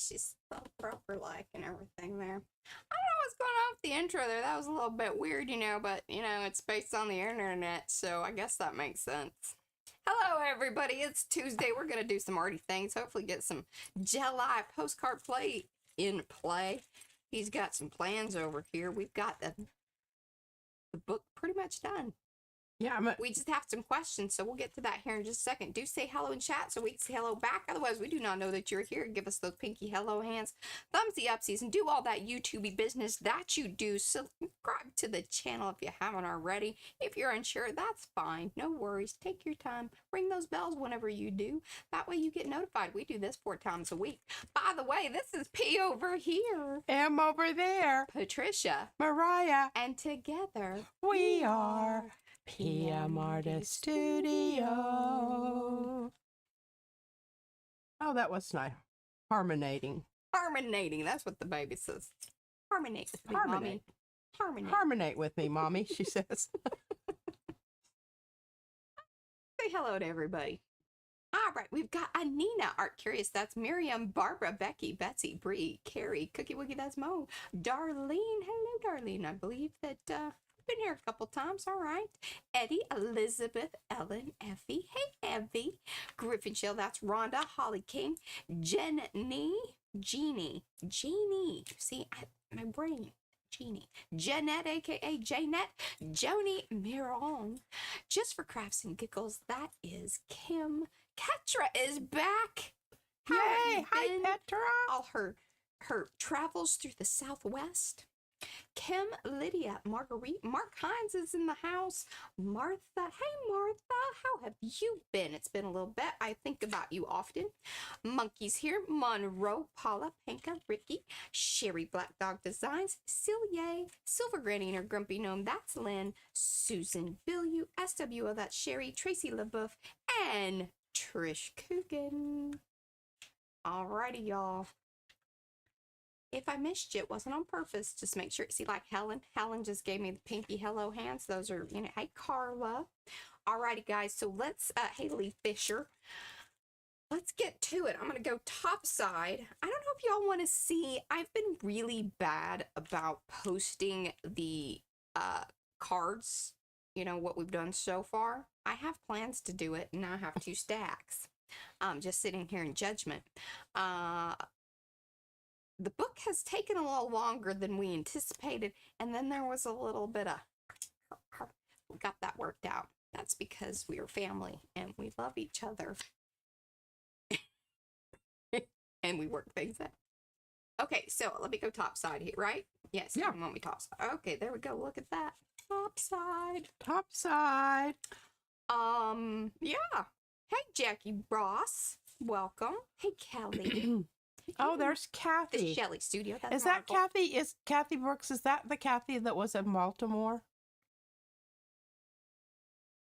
she's so proper-like and everything there. I don't know what's going on with the intro there. That was a little bit weird, but, it's based on the internet, so I guess that makes sense. Hello, everybody. It's Tuesday. We're going to do some arty things. Hopefully get some July postcard play in play. He's got some plans over here. We've got the book pretty much done. Yeah, we just have some questions, so we'll get to that here in just a second. Do say hello in chat so we can say hello back. Otherwise, we do not know that you're here. Give us those pinky hello hands, thumbsy upsies, and do all that YouTubey business that you do. Subscribe to the channel if you haven't already. If you're unsure, that's fine. No worries. Take your time. Ring those bells whenever you do. That way you get notified. We do this 4 times a week. By the way, this is P over here. M over there. Patricia. Mariah. And together, we are PM Artist Studio. Oh, that was nice. Harmonating. Harmonating. That's what the baby says. Harmonate with me, Mommy. Harmonate with me, Mommy, she says. Say hello to everybody. All right, we've got Anina, Art Curious, that's Miriam, Barbara, Becky, Betsy, Bree, Carrie, Cookie Wookie, that's Mo, Darlene, hello Darlene, I believe that, been here a couple times, all right. Eddie, Elizabeth, Ellen, Effie, hey Effie, Griffin Shell, that's Rhonda, Holly King, Jeannie, see, my brain, Jeannie, Jeanette, aka Janette, Joni Miron, Just for Crafts and Giggles, that is Kim. Ketra is back. Yay! Hi, Petra. All her travels through the Southwest. Kim, Lydia, Marguerite, Mark Hines is in the house. Martha, hey Martha, how have you been? It's been a little bit. I think about you often. Monkey's here. Monroe, Paula, Panka, Ricky, Sherry, Black Dog Designs, Celia, Silver Granny or Grumpy Gnome, that's Lynn, Susan, Billu, SWO, that's Sherry, Tracy LaBeouf, and Trish Coogan. Alrighty, y'all. If I missed you, it wasn't on purpose. Just make sure. See, like Helen just gave me the pinky hello hands. Those are, hey, Carla. Alrighty, guys. So let's, Haley Fisher. Let's get to it. I'm going to go top side. I don't know if y'all want to see. I've been really bad about posting the cards, what we've done so far. I have plans to do it, and I have 2 stacks. Just sitting here in judgment. The book has taken a little longer than we anticipated, and then there was a little bit of, we got that worked out. That's because we are family, and we love each other. And we work things out. Okay, so let me go top side here, right? Yes, yeah. You want me top side. Okay, there we go. Look at that. Top side. Top side. Yeah. Hey, Jackie Ross. Welcome. Hey, Kelly. Oh, there's Kathy. The Shelley Studio. That's is that Kathy? Is Kathy Brooks? Is that the Kathy that was in Baltimore?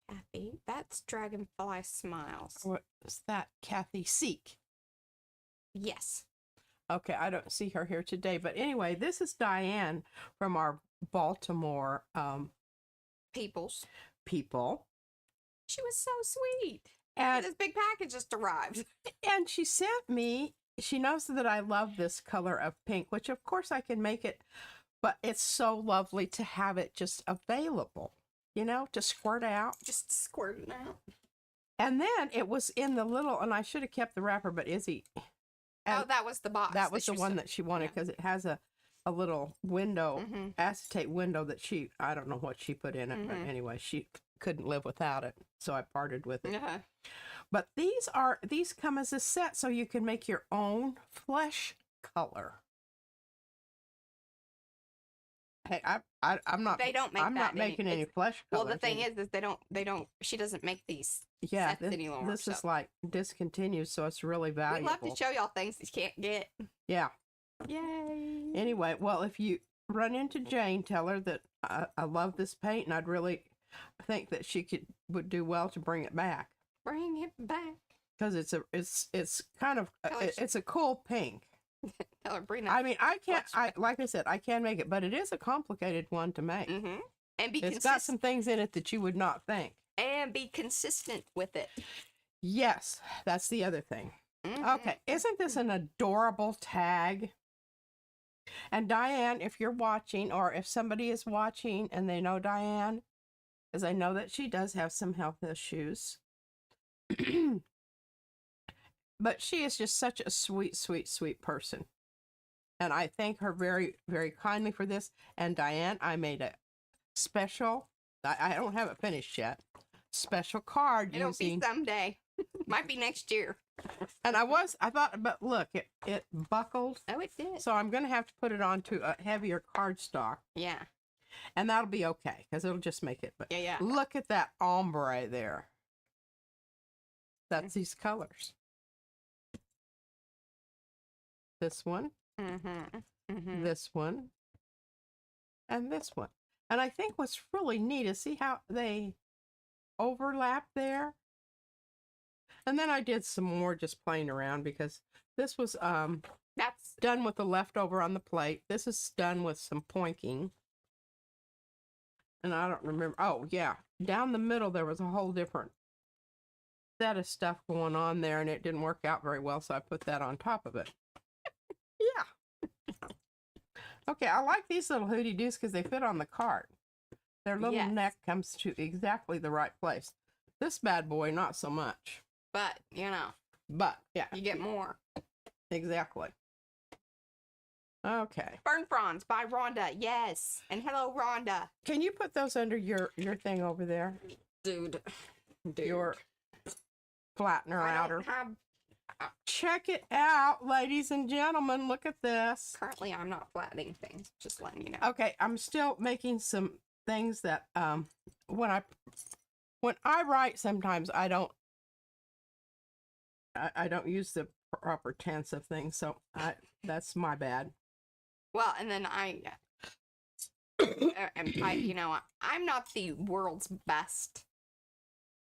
Kathy. That's Dragonfly Smiles. Or is that Kathy Seek? Yes. Okay, I don't see her here today. But anyway, this is Diane from our Baltimore people. She was so sweet. And this big package just arrived. And she sent me, she knows that I love this color of pink, which of course I can make it, but it's so lovely to have it just available, to squirt out. Just squirt it out. And then it was in the little, and I should have kept the wrapper, but Izzy. Oh, that was the box. That was the one that she wanted because it has a little window, acetate window that I don't know what she put in it, but anyway, she couldn't live without it, so I parted with it. But these come as a set, so you can make your own flesh color. Hey, I'm not. They don't make. I'm not making any flesh color. Well, the thing is they don't. She doesn't make these. Yeah, sets any longer. This is like discontinued, so it's really valuable. We love to show y'all things that you can't get. Yeah. Yay. Anyway, well, if you run into Jane, tell her that I love this paint, and I'd really think that she would do well to bring it back. Bring it back. Because it's kind of it's a cool pink. Tell her bring that. I mean, like I said, I can make it, but it is a complicated one to make. And be it's got some things in it that you would not think. And be consistent with it. Yes, that's the other thing. Okay, isn't this an adorable tag? And Diane, if you're watching, or if somebody is watching and they know Diane, because I know that she does have some health issues, but she is just such a sweet, sweet, sweet person. And I thank her very, very kindly for this. And Diane, I made a special, I don't have it finished yet, special card It'll using... be someday. Might be next year. And I thought, but look, it buckled. Oh, it did. So I'm going to have to put it onto a heavier cardstock. Yeah. And that'll be okay, because it'll just make it. But Yeah. look at that ombre there. That's these colors. This one. This one. And this one. And I think what's really neat is see how they overlap there. And then I did some more just playing around because this was that's done with the leftover on the plate. This is done with some pointing. And I don't remember. Oh, yeah. Down the middle, there was a whole different set of stuff going on there, and it didn't work out very well, so I put that on top of it. Yeah. Okay, I like these little hootie doos because they fit on the card. Their little neck comes to exactly the right place. This bad boy, not so much. But, you know. But, yeah. You get more. Exactly. Okay. Fern Fronds by Rhonda. Yes. And hello, Rhonda. Can you put those under your thing over there? Dude. Your flattener outer. Have... Check it out, ladies and gentlemen. Look at this. Currently, I'm not flattening things. Just letting you know. Okay, I'm still making some things that when I write, sometimes I don't use the proper tense of things, so that's my bad. Well, and then you know, I'm not the world's best.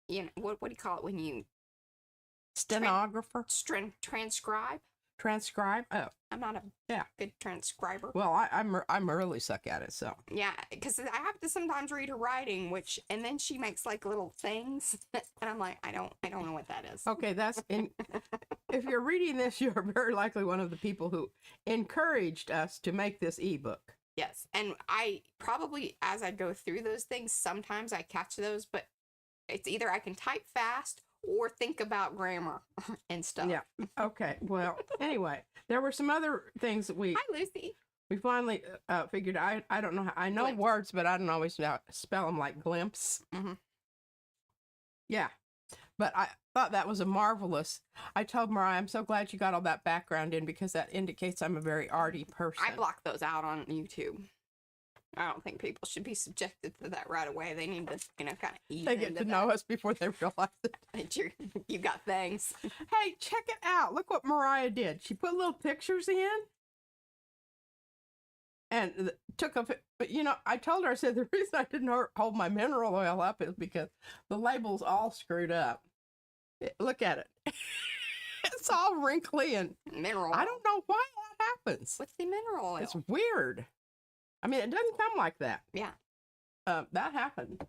You know, what do you call it when you stenographer? Transcribe. Transcribe. Oh, I'm not a good transcriber. Well, I'm really suck at it. So yeah, because I have to sometimes read her writing, and then she makes like little things, and I'm like, I don't know what that is. Okay, that's in. If you're reading this, you're very likely one of the people who encouraged us to make this ebook. Yes, and I probably, as I go through those things, sometimes I catch those, but it's either I can type fast or think about grammar and stuff. Yeah. Okay. Well, anyway, there were some other things that Hi, Lucy. We finally figured. I don't know. I know Glimpse. words, but I don't always spell them like glimpse. Yeah. But I thought that was a marvelous. I told Mariah, I'm so glad you got all that background in because that indicates I'm a very arty person. I block those out on YouTube. I don't think people should be subjected to that right away. They need to, you know, kind of ease They get to know us before they realize it. You got things. Hey, check it out. Look what Mariah did. She put little pictures in. And took a, but you know, I told her, I said, the reason I didn't hold my mineral oil up is because the label's all screwed up. Look at it. It's all wrinkly and mineral oil. I don't know why that happens. What's the mineral oil? It's weird. I mean, it doesn't come like that. Yeah. That happened.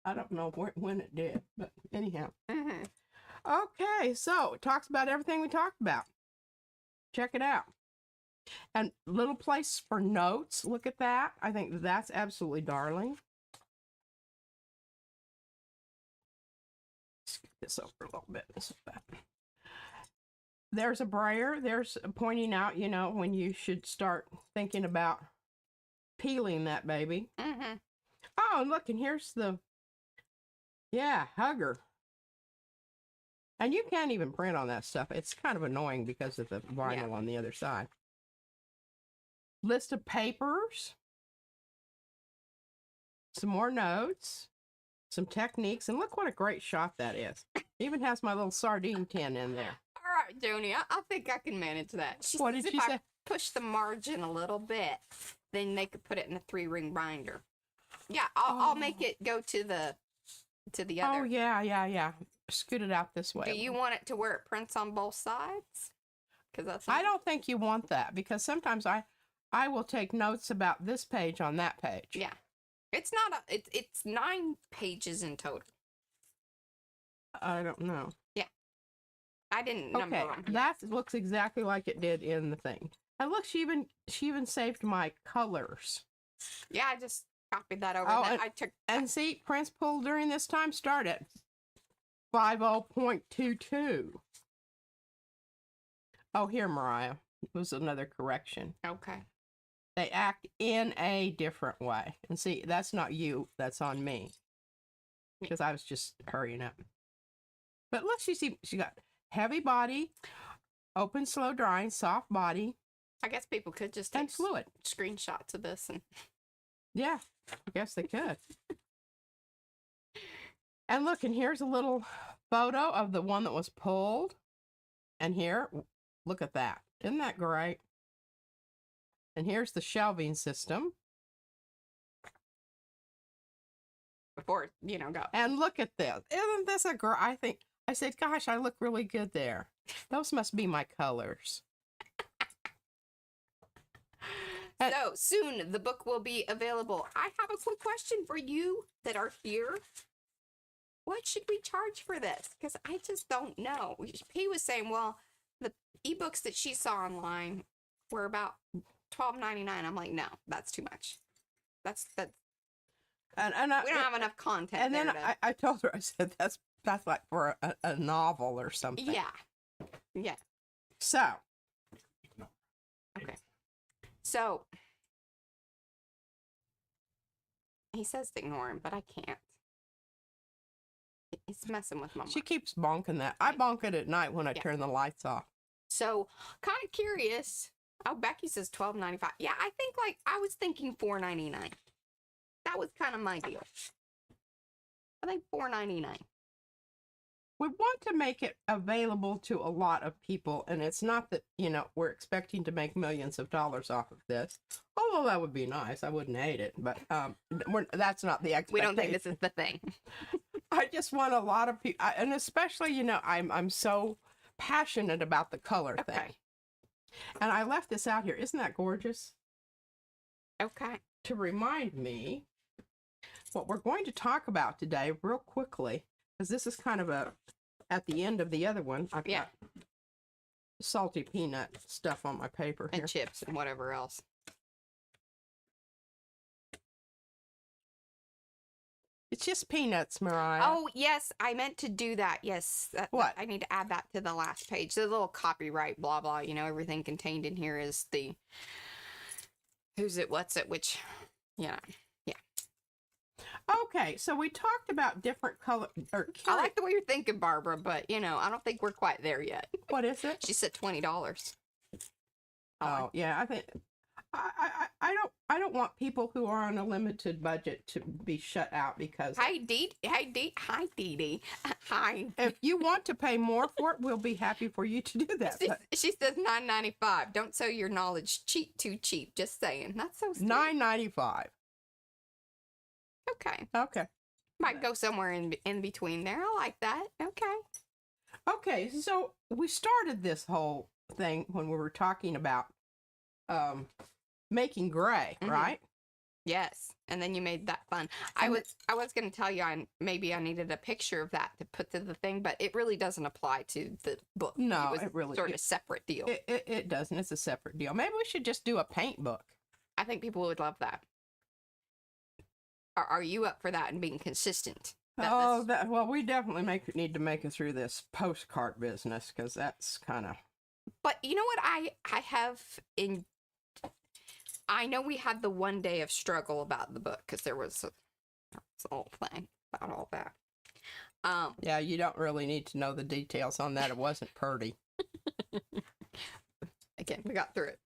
I don't know when it did, but anyhow. Okay, so it talks about everything we talked about. Check it out. And little place for notes. Look at that. I think that's absolutely darling. Scoot this over a little bit. There's a brayer. There's pointing out, you know, when you should start thinking about peeling that baby. Oh, and look, and here's the, hugger. And you can't even print on that stuff. It's kind of annoying because of the vinyl on the other side. List of papers. Some more notes. Some techniques. And look what a great shot that is. Even has my little sardine tin in there. All right, Joni, I think I can manage that. What did she say? If I push the margin a little bit, then they could put it in a 3-ring binder. Yeah, I'll make it go to the other. Oh, yeah. Scoot it out this way. Do you want it to where it prints on both sides? Because that's. I don't think you want that because sometimes I will take notes about this page on that page. Yeah, it's not it's 9 pages in total. I don't know. Yeah, I didn't number Okay, them. that looks exactly like it did in the thing. And look, she even saved my colors. Yeah, I just copied that over. Oh, And I took. And see, prints pulled during this time start at 50.22. Oh, here, Mariah. It was another correction. Okay. They act in a different way. And see, that's not you. That's on me. Because I was just hurrying up. But look, she got heavy body, open, slow drying, soft body. I guess people could just and take fluid. screenshots of this. And yeah, I guess they could. And look, and here's a little photo of the one that was pulled. And here, look at that. Isn't that great? And here's the shelving system. Before, go. And look at this. Isn't this a girl? I said, gosh, I look really good there. Those must be my colors. So soon the book will be available. I have a quick question for you that are here. What should we charge for this? Because I just don't know. P was saying, well, the ebooks that she saw online were about $12.99. I'm like, no, that's too much. That's and we don't have enough content. And then I told her, I said, that's like for a novel or something. Yeah. So. Okay. So. He says to ignore him, but I can't. It's messing with my mind. She keeps bonking that. I bonk it at night when I turn the lights off. So, kind of curious. Oh, Becky says $12.95. Yeah, I think I was thinking $4.99. That was kind of my deal. I think $4.99. We want to make it available to a lot of people, and it's not that, we're expecting to make millions of dollars off of this. Although that would be nice. I wouldn't hate it, but that's not the expectation. We don't think this is the thing. I just want a lot of people, and especially, I'm so passionate about the color thing. And I left this out here. Isn't that gorgeous? Okay. To remind me what we're going to talk about today real quickly, because this is kind of at the end of the other one. I've got salty peanut stuff on my paper here. And chips and whatever else. It's just peanuts, Mariah. Oh, yes. I meant to do that. Yes. What? I need to add that to the last page. The little copyright, blah, blah. Everything contained in here is the who's it, what's it, which, yeah. Okay, so we talked about different color. I like the way you're thinking, Barbara, but, I don't think we're quite there yet. What is it? She said $20. Oh, yeah. I think I don't want people who are on a limited budget to be shut out because. Hi, Dee Dee. Hi. If you want to pay more for it, we'll be happy for you to do that. She says $9.95. Don't sell your knowledge too cheap. Just saying. That's so sweet. $9.95. Okay. Might go somewhere in between there. I like that. Okay, so we started this whole thing when we were talking about making gray, right? Yes, and then you made that fun. I was going to tell you maybe I needed a picture of that to put to the thing, but it really doesn't apply to the book. No, it really sort of a separate deal. It doesn't. It's a separate deal. Maybe we should just do a paint book. I think people would love that. Are you up for that and being consistent? Well, we definitely need to make it through this postcard business because that's kind of. But you know what I have in. I know we had the one day of struggle about the book because there was a whole thing about all that. Yeah, you don't really need to know the details on that. It wasn't pretty. Again, we got through it.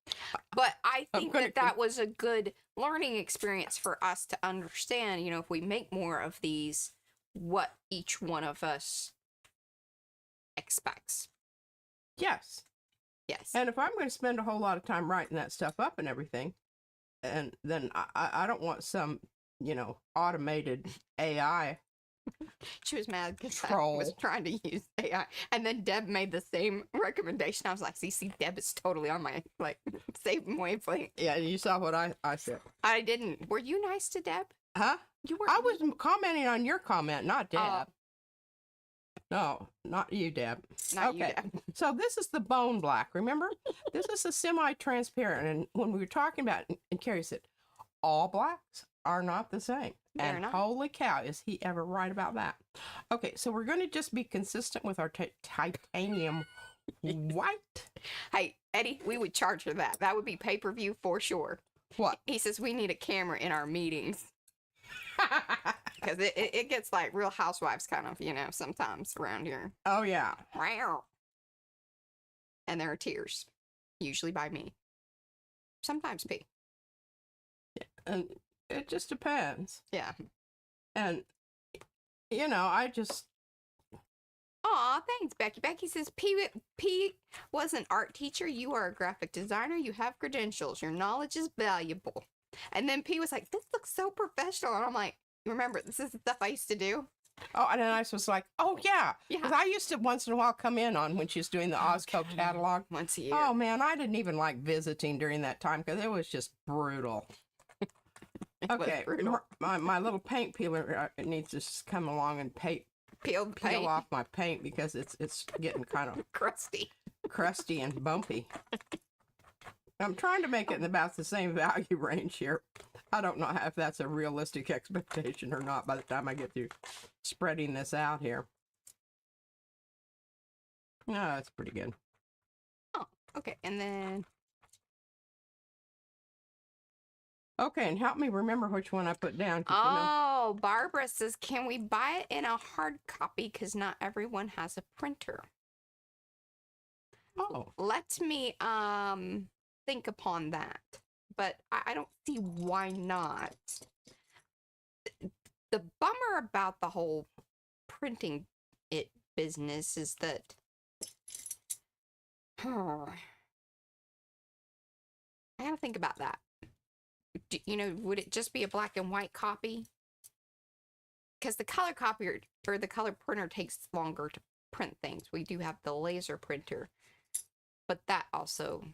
But I think that was a good learning experience for us to understand, if we make more of these, what each one of us expects. Yes. And if I'm going to spend a whole lot of time writing that stuff up and everything, and then I don't want some, automated AI. She was mad because I was trying to use AI. And then Deb made the same recommendation. I was like, see, Deb is totally on my, same wavelength. Yeah, you saw what I said. I didn't. Were you nice to Deb? Huh? You were. I was commenting on your comment, not Deb. No, not you, Deb. Not you, Okay. Deb. So this is the bone black. Remember? This is a semi-transparent. And when we were talking about it, and Carrie said, all blacks are not the same. They're And not. holy cow, is he ever right about that? Okay, so we're going to just be consistent with our titanium white. Hey, Eddie, we would charge for that. That would be pay-per-view for sure. What? He says we need a camera in our meetings. Because it gets like Real Housewives kind of, sometimes around here. Oh, yeah. And there are tears. Usually by me. Sometimes P. And it just depends. Yeah. And, I just... Aw, thanks, Becky. Becky says, P was an art teacher. You are a graphic designer. You have credentials. Your knowledge is valuable. And then P was like, this looks so professional. And I'm like, remember, this is the stuff I used to do. Oh, and then I was like, oh, yeah. Yeah. Because I used to once in a while come in on when she was doing the Ozco catalog. Once a year. Oh, man, I didn't even like visiting during that time because it was just brutal. Okay, brutal. my little paint peeler needs to just come along and Peel off my paint because it's getting kind of crusty and bumpy. I'm trying to make it in about the same value range here. I don't know if that's a realistic expectation or not by the time I get through spreading this out here. No, that's pretty good. Oh, okay, and then... Okay, and help me remember which one I put down. Oh, Barbara says, can we buy it in a hard copy? Because not everyone has a printer. Oh. Let me think upon that. But I don't see why not. The bummer about the whole printing it business is that... I gotta think about that. Would it just be a black and white copy? Because the color copier or the color printer takes longer to print things. We do have the laser printer, but that also,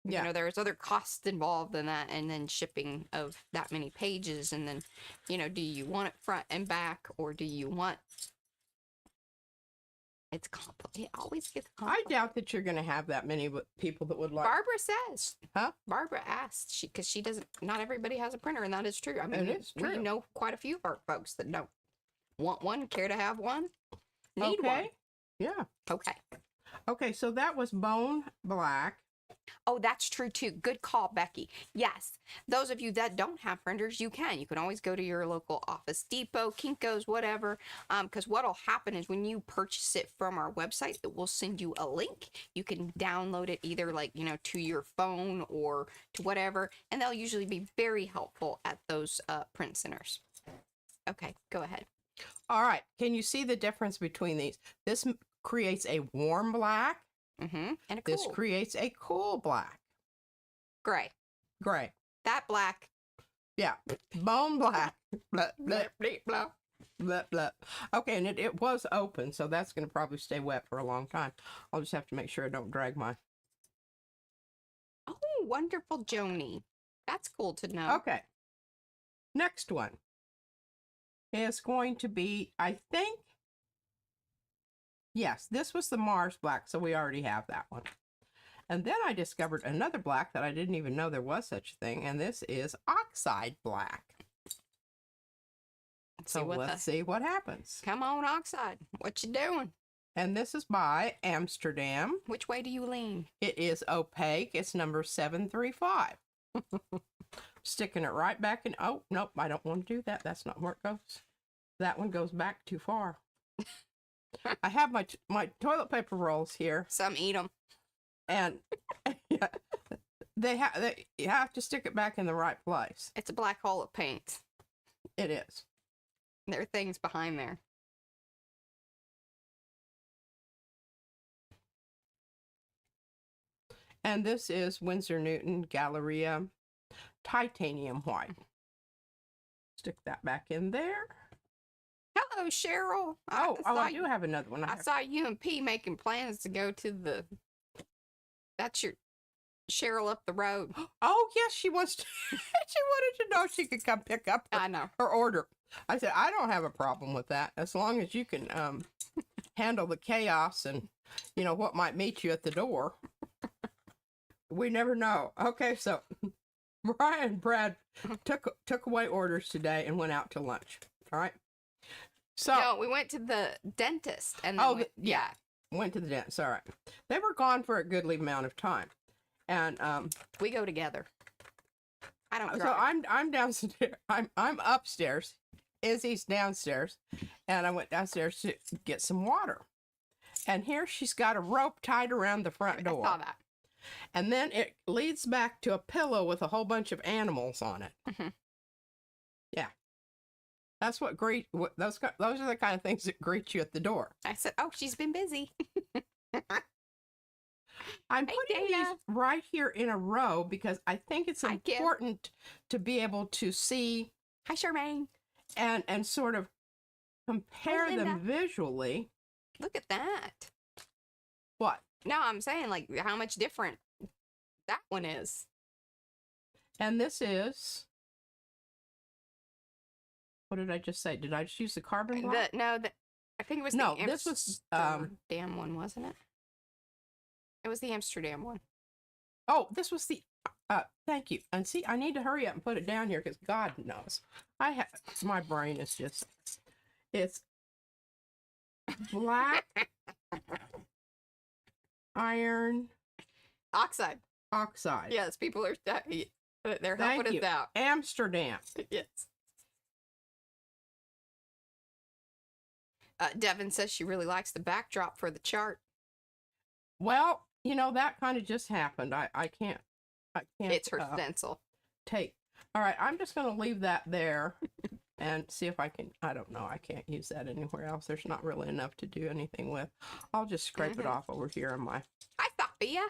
there's other costs involved in that, and then shipping of that many pages, and then, do you want it front and back, or do you want... It's complicated. It always gets complicated. I doubt that you're going to have that many people that would like... Barbara says. Huh? Barbara asked. Because she doesn't... Not everybody has a printer, and that is true. I mean, it's true. We know quite a few of our folks that don't want one, care to have one, need one. Yeah. Okay. Okay, so that was bone black. Oh, that's true too. Good call, Becky. Yes. Those of you that don't have printers, you can. You can always go to your local Office Depot, Kinko's, whatever. Because what'll happen is when you purchase it from our website, it will send you a link. You can download it either to your phone or to whatever. And they'll usually be very helpful at those print centers. Okay, go ahead. All right. Can you see the difference between these? This creates a warm black. Mm-hmm. And a cool. This creates a cool black. Gray. That black. Yeah. Bone black. Blah, blah, Blah, blah. blah, blah. Okay, and it was open, so that's going to probably stay wet for a long time. I'll just have to make sure I don't drag my... Oh, wonderful, Joni. That's cool to know. Okay. Next one is going to be, I think... Yes, this was the Mars black, so we already have that one. And then I discovered another black that I didn't even know there was such a thing, and this is oxide black. Let's see what happens. Come on, Oxide. What you doing? And this is by Amsterdam. Which way do you lean? It is opaque. It's number 735. Sticking it right back in. Oh, nope, I don't want to do that. That's not where it goes. That one goes back too far. I have my toilet paper rolls here. Some eat them. And yeah, you have to stick it back in the right place. It's a black hole of paint. It is. There are things behind there. And this is Winsor Newton Galleria Titanium White. Stick that back in there. Hello, Cheryl. I do have another one. I saw you and P making plans to go to the... That's your Cheryl up the road. Oh, yes, she wants to... she wanted to know if she could come pick up I know. her order. I said, I don't have a problem with that as long as you can handle the chaos and, what might meet you at the door. We never know. Okay, so Mariah and Brad took away orders today and went out to lunch. All right. So no, we went to the dentist and went to the dentist. All right. They were gone for a goodly amount of time, and we go together. I don't. So drive. I'm downstairs. I'm upstairs. Izzy's downstairs, and I went downstairs to get some water. And here she's got a rope tied around the front door. I saw that. And then it leads back to a pillow with a whole bunch of animals on it. Mm-hmm. Yeah. That's what those are the kind of things that greet you at the door. I said, "Oh, she's been busy." I'm putting these right here in a row because I think it's important to be able to see. Hi, Charmaine. And sort of compare them visually. Look at that. What? No, I'm saying like how much different that one is. And this is. What did I just say? Did I just use the carbon black? I think it was this was Amsterdam one, wasn't it? It was the Amsterdam one. Oh, this was the. Thank you. And see, I need to hurry up and put it down here because God knows, my brain is just. It's black iron oxide. Yes, people are they're helping us out. Amsterdam. Yes. Devin says she really likes the backdrop for the chart. Well, that kind of just happened. I can't. It's her stencil. All right, I'm just going to leave that there and see if I can. I don't know. I can't use that anywhere else. There's not really enough to do anything with. I'll just scrape it off over here on my. Hi, Sophia.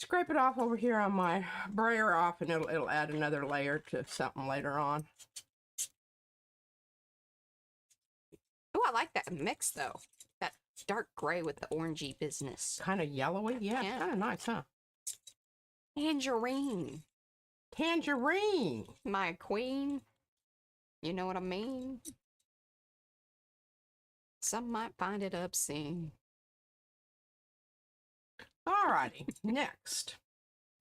Scrape it off over here on my brayer off, and it'll add another layer to something later on. Oh, I like that mix though. That dark gray with the orangey business. Kind of yellowy. Yeah. Kind of nice, huh? Tangerine. My queen. You know what I mean? Some might find it obscene. Alrighty, next.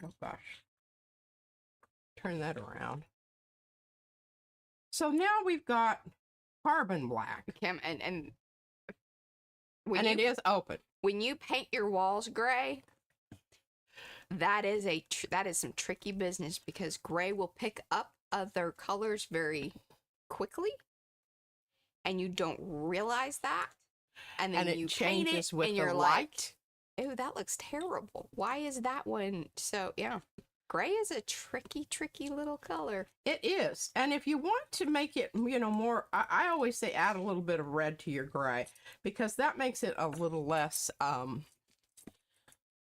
Oh gosh. Turn that around. So now we've got carbon black. Kim, and it is open. When you paint your walls gray, that is some tricky business because gray will pick up other colors very quickly, and you don't realize that, and then you paint it with and you're like, "Ew, that looks terrible. Why is that one?" So yeah, gray is a tricky little color. It is, and if you want to make it, more, I always say add a little bit of red to your gray because that makes it a little less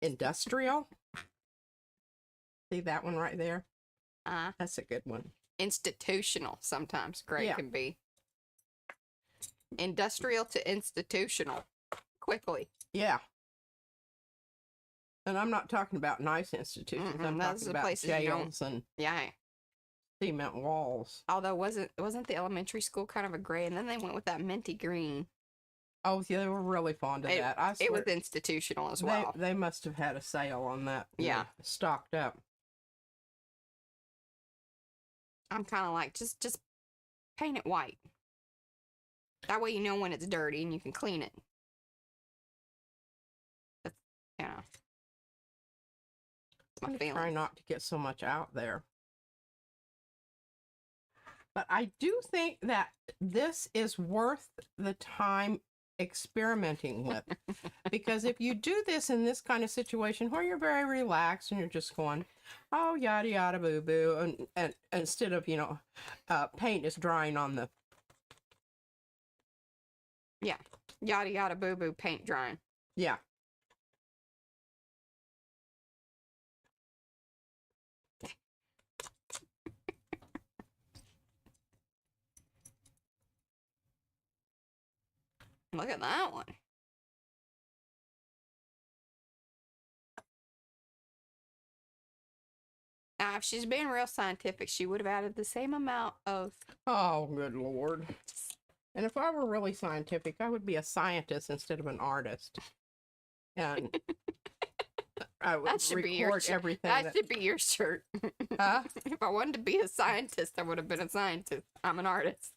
industrial. See that one right there? That's a good one. Institutional sometimes gray can be. Industrial to institutional quickly. Yeah. And I'm not talking about nice institutions. I'm talking about jails and cement walls. Although wasn't the elementary school kind of a gray, and then they went with that minty green. Oh, yeah, they were really fond of that. I swear, it was institutional as well. They must have had a sale on that. Yeah, stocked up. I'm kind of like just paint it white. That way you know when it's dirty and you can clean it. That's, my feeling. Try not to get so much out there. But I do think that this is worth the time experimenting with. Because if you do this in this kind of situation where you're very relaxed and you're just going, oh, yada, yada, boo, boo, and instead of, paint is drying on the... Yeah. Yada, yada, boo, boo, paint drying. Yeah. Look at that one. Now, if she's being real scientific, she would have added the same amount of... Oh, good Lord. And if I were really scientific, I would be a scientist instead of an artist. And I would record everything. That should be your shirt. Huh? If I wanted to be a scientist, I would have been a scientist. I'm an artist.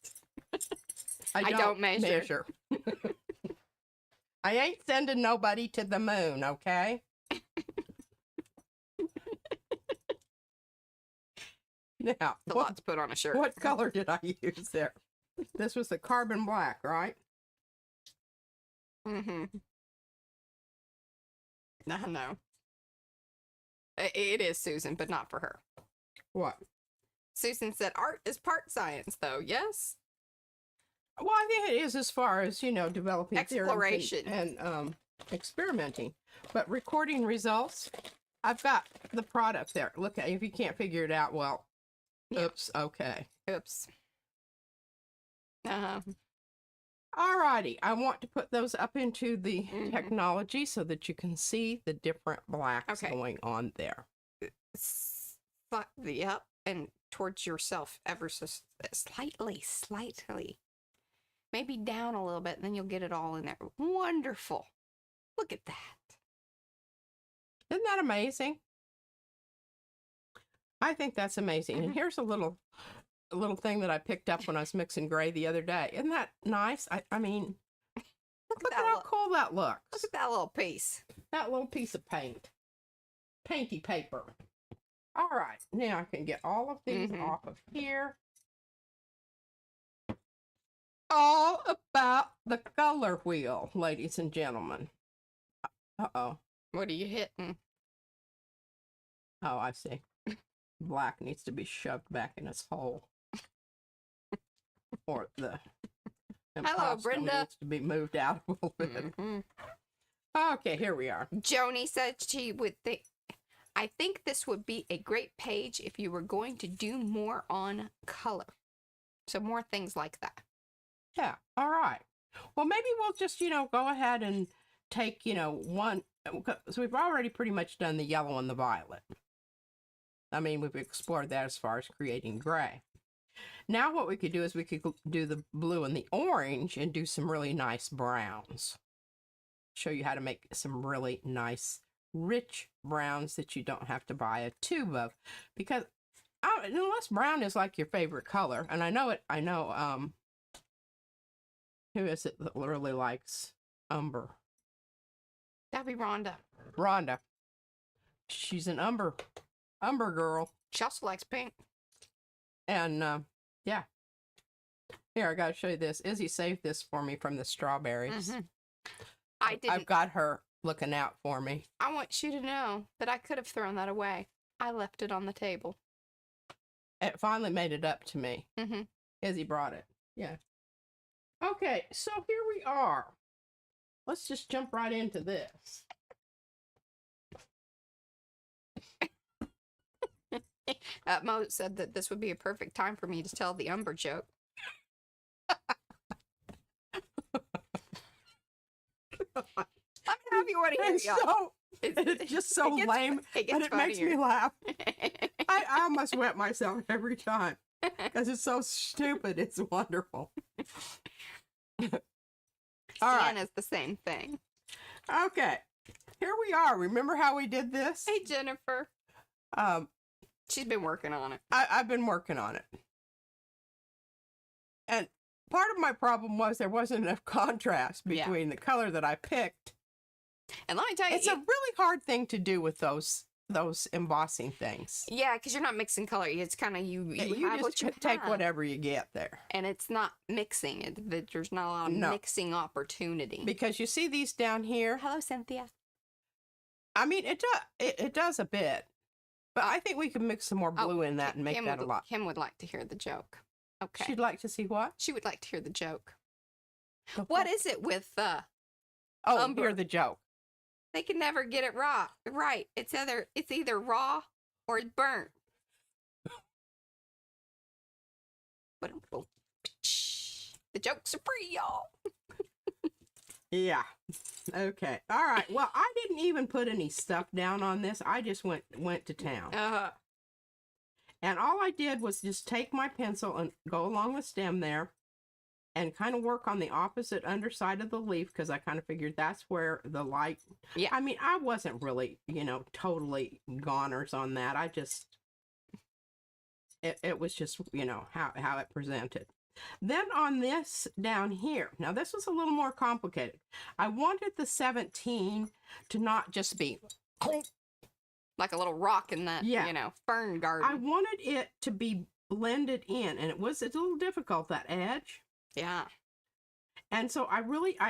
I don't measure. I ain't sending nobody to the moon, okay? Now, a lot to put on a shirt. What color did I use there? This was the carbon black, right? Mm-hmm. No. It is Susan, but not for her. What? Susan said art is part science, though, yes? Well, I think it is as far as, developing exploration and experimenting. But recording results, I've got the product there. Look, if you can't figure it out, well, oops, okay. Oops. Alrighty, I want to put those up into the technology so that you can see the different blacks going on there. Yep, and towards yourself ever so slightly. Maybe down a little bit, and then you'll get it all in there. Wonderful. Look at that. Isn't that amazing? I think that's amazing. And here's a little thing that I picked up when I was mixing gray the other day. Isn't that nice? I mean, look at how cool that looks. Look at that little piece. That little piece of paint. Painty paper. All right. Now I can get all of these off of here. All about the color wheel, ladies and gentlemen. Uh-oh. What are you hitting? Oh, I see. Black needs to be shoved back in its hole. Or the Hello, Brenda. Needs to be moved out a little bit. Okay, here we are. Joni said she would think, I think this would be a great page if you were going to do more on color. So more things like that. Yeah, all right. Well, maybe we'll just, go ahead and take, one. So we've already pretty much done the yellow and the violet. I mean, we've explored that as far as creating gray. Now what we could do is we could do the blue and the orange and do some really nice browns. Show you how to make some really nice, rich browns that you don't have to buy a tube of. Because unless brown is like your favorite color, and I know, who is it that really likes umber? That'd be Rhonda. Rhonda. She's an umber girl. She also likes pink. And, yeah. Here, I gotta show you this. Izzy saved this for me from the strawberries. I've got her looking out for me. I want you to know that I could have thrown that away. I left it on the table. It finally made it up to me. Izzy brought it. Yeah. Okay, so here we are. Let's just jump right into this. Mo said that this would be a perfect time for me to tell the umber joke. Let me know if you want to hear it. It's just so lame, but it makes me laugh. I almost wet myself every time because it's so stupid. It's wonderful. All right. Is the same thing. Okay, here we are. Remember how we did this? Hey, Jennifer. She's been working on it. I've been working on it. And part of my problem was there wasn't enough contrast between the color that I picked. And let me tell you, it's a really hard thing to do with those embossing things. Yeah, because you're not mixing color. It's kind of you have just what you take have. whatever you get there. And it's not mixing. There's not a lot of mixing opportunity. Because you see these down here? Hello, Cynthia. I mean, it does a bit. But I think we could mix some more blue in that and make that a lot. Kim would like to hear the joke. Okay. She'd like to see what? She would like to hear the joke. What is it with umber? Hear the joke. They can never get it right. It's either raw or it's burnt. The jokes are free, y'all. Yeah. Okay. All right. Well, I didn't even put any stuff down on this. I just went to town. And all I did was just take my pencil and go along the stem there and kind of work on the opposite underside of the leaf because I kind of figured that's where the light. Yeah. I mean, I wasn't really, totally goners on that. I just, it was just, how it presented. Then on this down here, now this was a little more complicated. I wanted the 17 to not just be like a little rock in that, fern garden. I wanted it to be blended in, and it's a little difficult, that edge. Yeah. And so I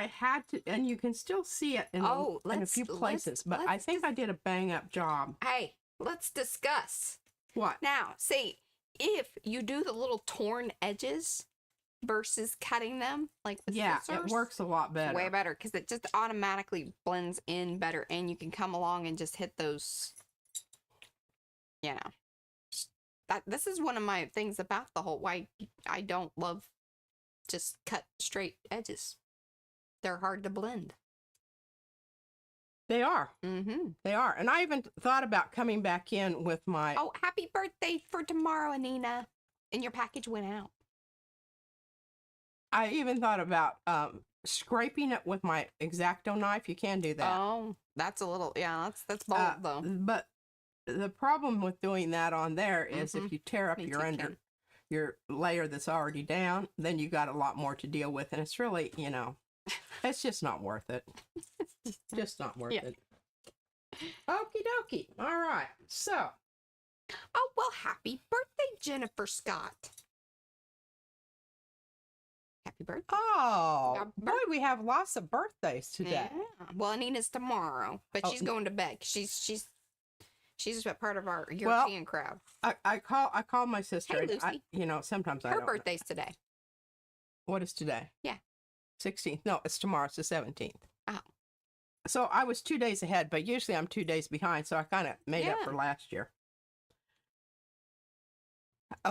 had to, and you can still see it in a few places, but I think I did a bang up job. Hey, let's discuss. What? Now, see, if you do the little torn edges versus cutting them, like with scissors, it works a lot better. Way better, because it just automatically blends in better, and you can come along and just hit those, this is one of my things about the whole, why I don't love just cut straight edges. They're hard to blend. They are. Mm-hmm. They are. And I even thought about coming back in with my... Oh, happy birthday for tomorrow, Anina. And your package went out. I even thought about scraping it with my X-Acto knife. You can do that. Oh, that's a little... Yeah, that's bold, though. But the problem with doing that on there is if you tear up your layer that's already down, then you got a lot more to deal with. And it's really, it's just not worth it. Just not worth it. Okie dokie. All right. So. Oh, well, happy birthday, Jennifer Scott. Happy birthday. Oh, boy, we have lots of birthdays today. Yeah. Well, Anina's tomorrow, but she's going to bed. She's a part of our European crowd. I call my sister. Hey, Lucy. Sometimes her birthday's today. What is today? Yeah. 16th. No, it's tomorrow. It's the 17th. Oh. So I was 2 days ahead, but usually I'm 2 days behind, so I kind of made up for last year.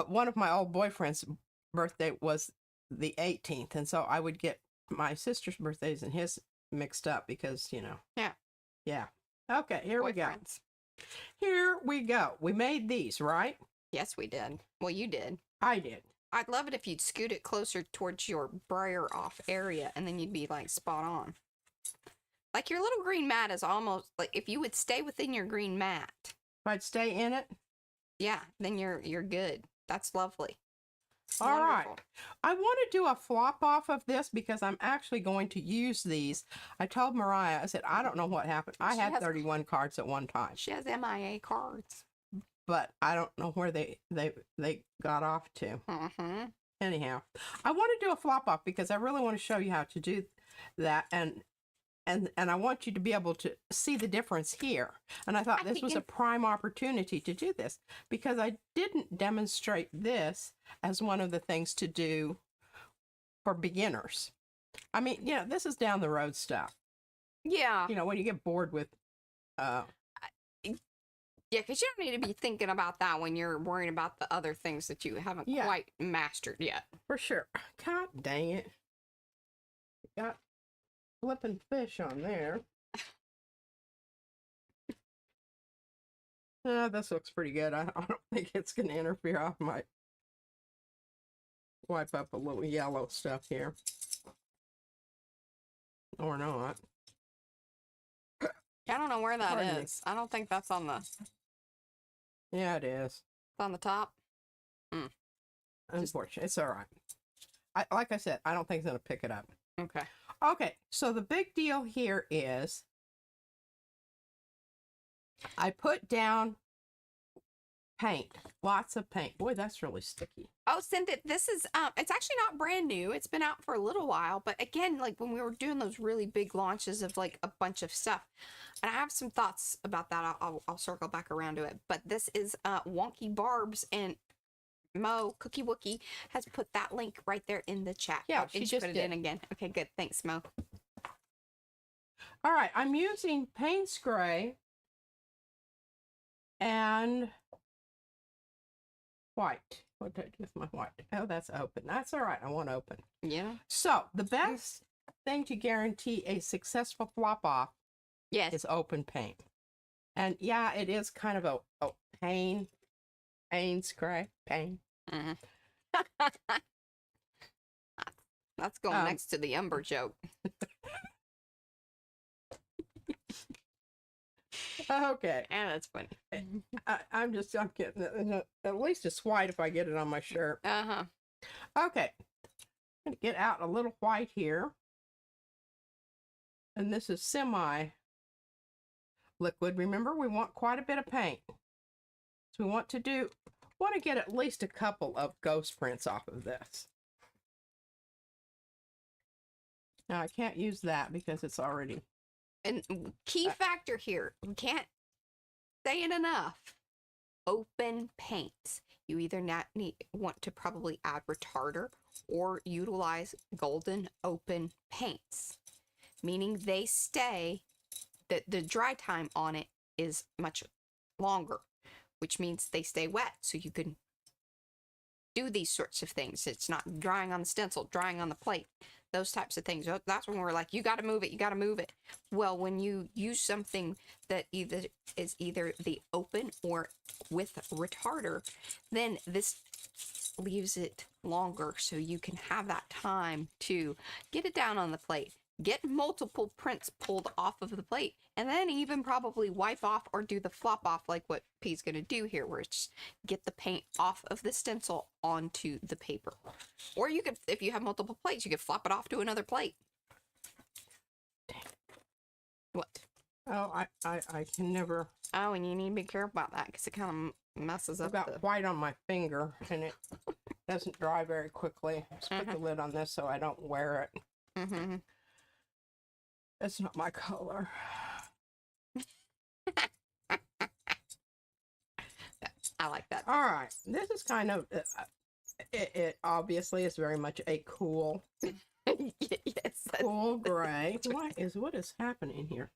One of my old boyfriend's birthday was the 18th, and so I would get my sister's birthdays and his mixed up because, Yeah. Yeah. Okay, here we go. Here we go. We made these, right? Yes, we did. Well, you did. I did. I'd love it if you'd scoot it closer towards your brayer off area, and then you'd be like spot on. Like your little green mat is almost like if you would stay within your green mat. If I'd stay in it? Yeah, then you're good. That's lovely. All right. I want to do a flop off of this because I'm actually going to use these. I told Mariah, I said, I don't know what happened. I had 31 cards at one time. She has MIA cards. But I don't know where they got off to. Mm-hmm. Anyhow, I want to do a flop off because I really want to show you how to do that, and I want you to be able to see the difference here. And I thought this was a prime opportunity to do this because I didn't demonstrate this as one of the things to do for beginners. I mean, this is down the road stuff. Yeah. When you get bored with yeah, because you don't need to be thinking about that when you're worrying about the other things that you haven't quite mastered yet. For sure. God dang it. Got flipping fish on there. This looks pretty good. I don't think it's going to interfere. I might wipe up a little yellow stuff here. Or not. I don't know where that is. I don't think that's on the... Yeah, it is. It's on the top? Unfortunately. It's all right. Like I said, I don't think it's going to pick it up. Okay. Okay, so the big deal here is I put down paint. Lots of paint. Boy, that's really sticky. Oh, Cynthia, this is, it's actually not brand new. It's been out for a little while. But again, like when we were doing those really big launches of like a bunch of stuff, and I have some thoughts about that. I'll circle back around to it. But this is Wonky Barbs, and Mo Cookie Wookie has put that link right there in the chat. Yeah, she just put it in again. Okay, good. Thanks, Mo. All right, I'm using paint spray and white. What did I do with my white? Oh, that's open. That's all right. I want open. Yeah. So the best thing to guarantee a successful flop off is open paint. And yeah, it is kind of a pain spray. Pain. Mm-hmm. That's going next to the Umber joke. Okay. Yeah, that's funny. I'm getting at least it's white if I get it on my shirt. Uh-huh. Okay. I'm going to get out a little white here. And this is semi-liquid. Remember, we want quite a bit of paint. So we want to get at least a couple of ghost prints off of this. Now, I can't use that because it's already... And key factor here, we can't say it enough. Open paints. You either want to probably add retarder or utilize golden open paints, meaning they stay, the dry time on it is much longer, which means they stay wet, so you can do these sorts of things. It's not drying on the stencil, drying on the plate, those types of things. That's when we're like, you got to move it, you got to move it. Well, when you use something that is either the open or with retarder, then this leaves it longer, so you can have that time to get it down on the plate, get multiple prints pulled off of the plate, and then even probably wipe off or do the flop off like what P's going to do here, where it's get the paint off of the stencil onto the paper. Or you could, if you have multiple plates, you could flop it off to another plate. What? Oh, I can never... Oh, and you need to be careful about that because it kind of messes up. I've got white on my finger, and it doesn't dry very quickly. Just put the lid on this so I don't wear it. Mm-hmm. It's not my color. I like that. All right. This is kind of... It obviously is very much a cool... Yes. Cool gray. What is happening here?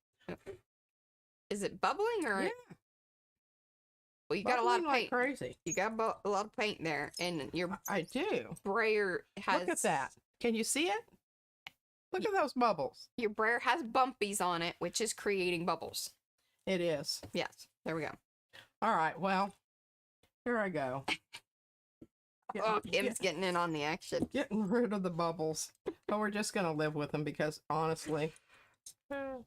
Is it bubbling or? Yeah. Well, you got a lot of paint. Like crazy. You got a lot of paint there, and your I do. brayer has. Look at that. Can you see it? Look at those bubbles. Your brayer has bumpies on it, which is creating bubbles. It is. Yes. There we go. All right. Well, here I go. Kim's getting in on the action. Getting rid of the bubbles. But we're just going to live with them because honestly. Mm-hmm.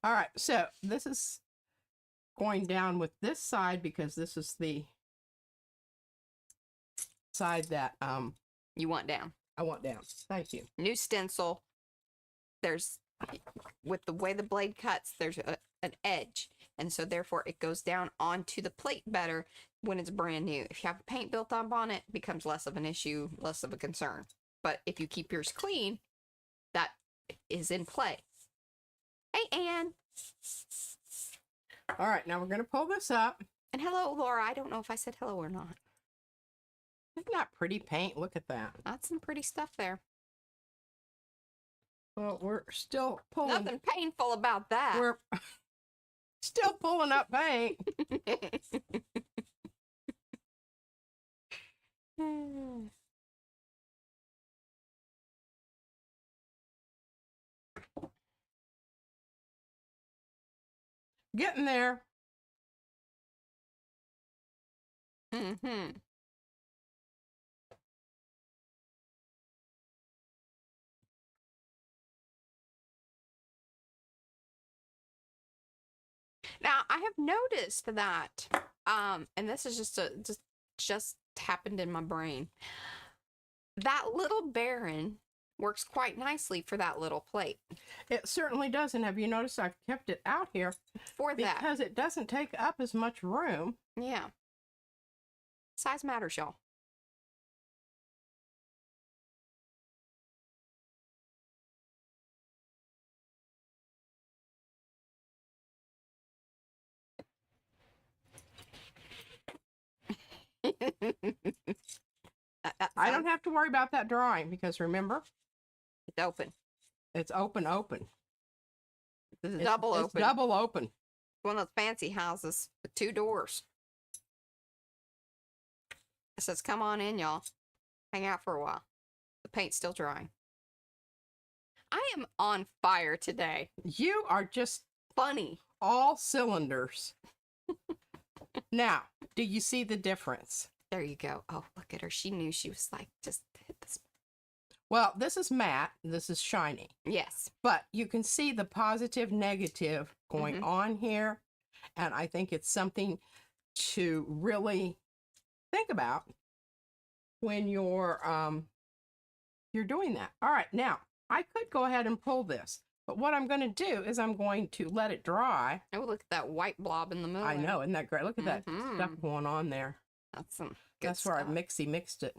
All right. So this is going down with this side because this is the side that you want down. I want down. Thank you. New stencil. There's, with the way the blade cuts, there's an edge. And so therefore it goes down onto the plate better when it's brand new. If you have paint built up on it, it becomes less of an issue, less of a concern. But if you keep yours clean, that is in play. Hey, Anne. All right, now we're going to pull this up. And hello, Laura. I don't know if I said hello or not. Isn't that pretty paint? Look at that. That's some pretty stuff there. Well, we're still pulling. Nothing painful about that. We're still pulling up paint. Getting there. Mm-hmm. Now, I have noticed that, and this is just happened in my brain. That little Baron works quite nicely for that little plate. It certainly does, and have you noticed I've kept it out here for that because it doesn't take up as much room. Yeah. Size matters, y'all. I don't have to worry about that drawing because remember, it's open. It's open. It's double open. It's double open. One of those fancy houses with 2 doors. It says, come on in, y'all. Hang out for a while. The paint's still drying. I am on fire today. You are just funny. All cylinders. Now, do you see the difference? There you go. Oh, look at her. She knew she was like, just hit this. Well, this is matte. This is shiny. Yes. But you can see the positive, negative going on here. And I think it's something to really think about when you're doing that. All right, now I could go ahead and pull this, but what I'm going to do is I'm going to let it dry. Oh, look at that white blob in the middle. I know, isn't that great? Look at that stuff going on there. That's some good That's where stuff. I mixed it.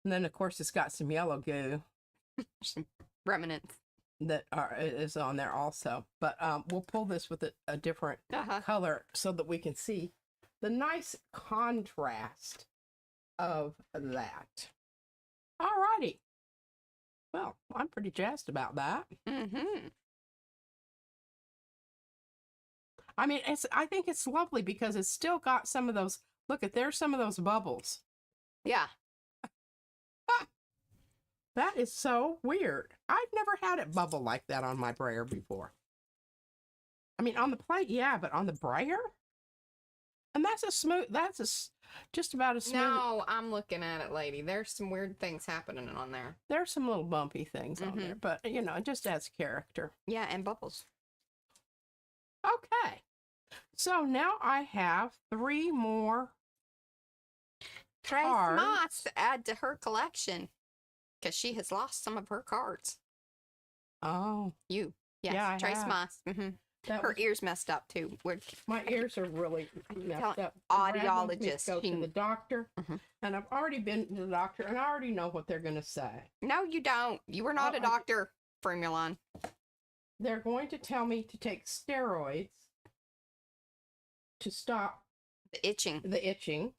And then of course it's got some yellow goo. Some remnants That is on there also. But we'll pull this with a different color so that we can see the nice contrast of that. Alrighty. Well, I'm pretty jazzed about that. I mean, I think it's lovely because it's still got some of those, look at, there's some of those bubbles. Yeah. That is so weird. I've never had it bubble like that on my brayer before. I mean, on the plate, yeah, but on the brayer? And that's a smooth, just about as smooth. No, I'm looking at it, lady. There's some weird things happening on there. There's some little bumpy things on there, but, you know, it just adds character. Yeah, and bubbles. Okay. So now I have 3 more Trace cards. Moss to add to her collection. Because she has lost some of her cards. Oh. You. Yes, Yeah, I Trace have. Moss. Her ears messed up, too. My ears are really messed up. Audiologist. Go to the doctor. And I've already been to the doctor, and I already know what they're going to say. No, you don't. You were not a doctor, Fremulon. They're going to tell me to take steroids to stop The itching.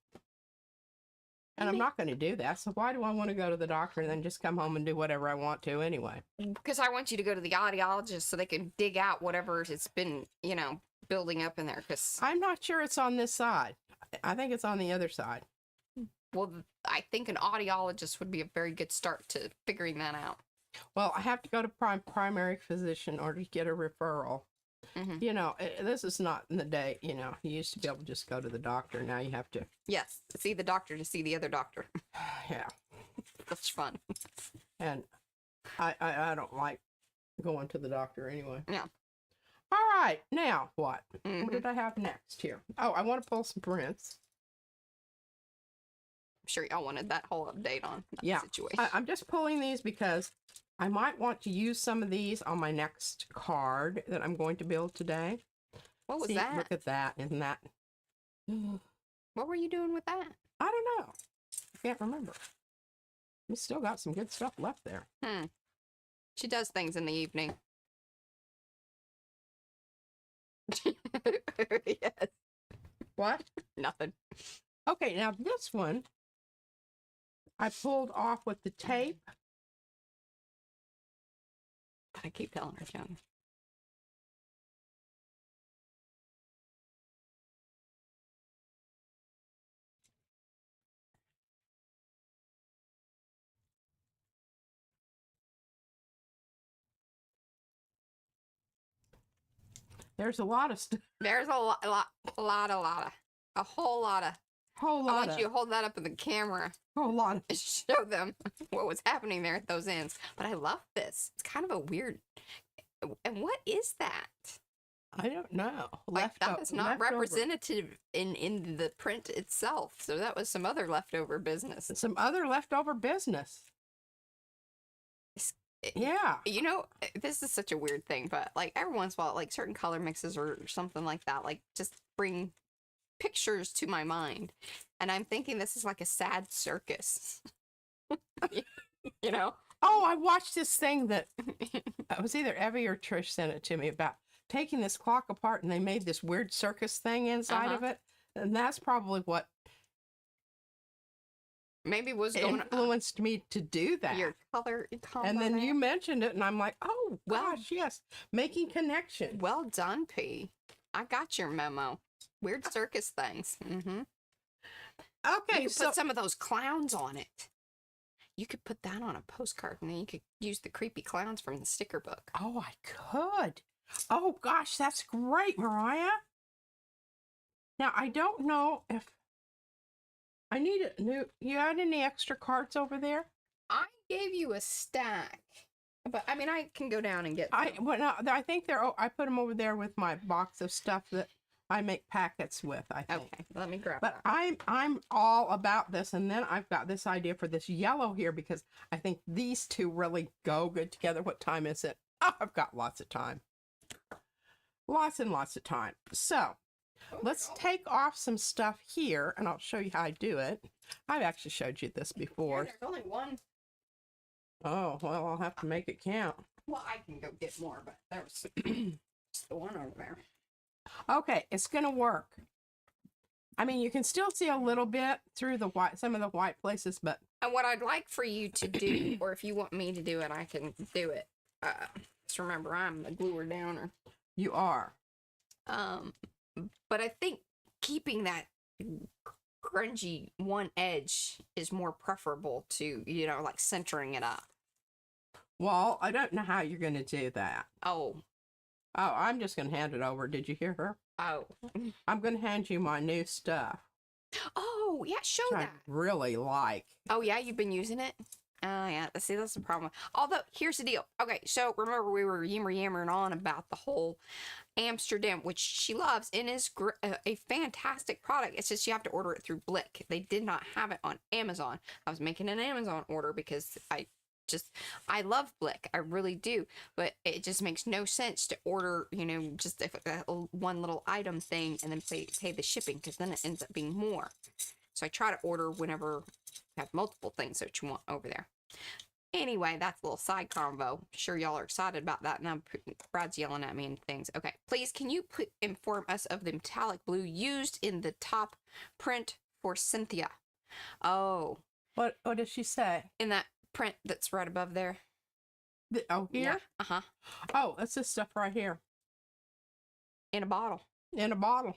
And I'm not going to do that. So why do I want to go to the doctor and then just come home and do whatever I want to anyway? Because I want you to go to the audiologist so they can dig out whatever it's been, you know, building up in there. Because I'm not sure it's on this side. I think it's on the other side. Well, I think an audiologist would be a very good start to figuring that out. Well, I have to go to primary physician or to get a referral. You know, this is not in the day, you know, you used to be able to just go to the doctor. Now you have to. Yes, see the doctor to see the other doctor. Yeah. That's fun. And I don't like going to the doctor anyway. Yeah. All right, now what? What did I have next here? Oh, I want to pull some prints. I'm sure y'all wanted that whole update on that situation. I'm just pulling these because I might want to use some of these on my next card that I'm going to build today. What was that? Look at that. Isn't that? What were you doing with that? I don't know. I can't remember. We still got some good stuff left there. She does things in the evening. Yes. What? Nothing. Okay, now this one I pulled off with the tape. I keep telling her, Joan. There's a lot of stuff. There's a whole lot of. I want you to hold that up in the camera. Whole lot of. And show them what was happening there at those ends. But I love this. It's kind of a weird. And what is that? I don't know. Like that is not representative in the print itself. So that was some other leftover business. Some other leftover business. Yeah. You know, this is such a weird thing, but like every once in a while, like certain color mixes or something like that, like just bring pictures to my mind. And I'm thinking this is like a sad circus. You know? Oh, I watched this thing that it was either Evie or Trish sent it to me about taking this clock apart and they made this weird circus thing inside of it. And that's probably what maybe was influenced me to do that. Your color combo. And then you mentioned it and I'm like, oh gosh, yes. Making connection. Well done, P. I got your memo. Weird circus things. Okay, you could put some of those clowns on it. You could put that on a postcard and then you could use the creepy clowns from the sticker book. Oh, I could. Oh gosh, that's great, Mariah. Now, I don't know if I need a new. You had any extra cards over there? I gave you a stack, but I mean, I can go down and get. I think they're. I put them over there with my box of stuff that I make packets with. I think. Okay, let me grab But that. I'm all about this, and then I've got this idea for this yellow here because I think these two really go good together. What time is it? Oh, I've got lots of time. Lots and lots of time. So let's take off some stuff here, and I'll show you how I do it. I've actually showed you this before. There's only one. Oh, well, I'll have to make it count. Well, I can go get more, but there's just the one over there. Okay, it's going to work. I mean, you can still see a little bit through the white, some of the white places, but... And what I'd like for you to do, or if you want me to do it, I can do it. Just remember, I'm the gluer downer. You are. But I think keeping that grungy one edge is more preferable to, you know, like centering it up. Well, I don't know how you're going to do that. Oh, I'm just going to hand it over. Did you hear her? oh. I'm going to hand you my new stuff. Oh, yeah, show Which I that. really like. Oh, yeah, you've been using it? Oh, yeah, see, that's the problem. Although, here's the deal. Okay, so remember we were yammering on about the whole Amsterdam, which she loves, and is a fantastic product. It's just you have to order it through Blick. They did not have it on Amazon. I was making an Amazon order because I love Blick. I really do. But it just makes no sense to order, you know, just one little item thing and then pay the shipping, because then it ends up being more. So I try to order whenever you have multiple things that you want over there. Anyway, that's a little side convo. Sure, y'all are excited about that. Now Brad's yelling at me and things. Okay, please, can you inform us of the metallic blue used in the top print for Cynthia? Oh. What does she say? In that print that's right above there. Oh, here? Yeah. Uh-huh. Oh, that's this stuff right here. In a bottle. In a bottle.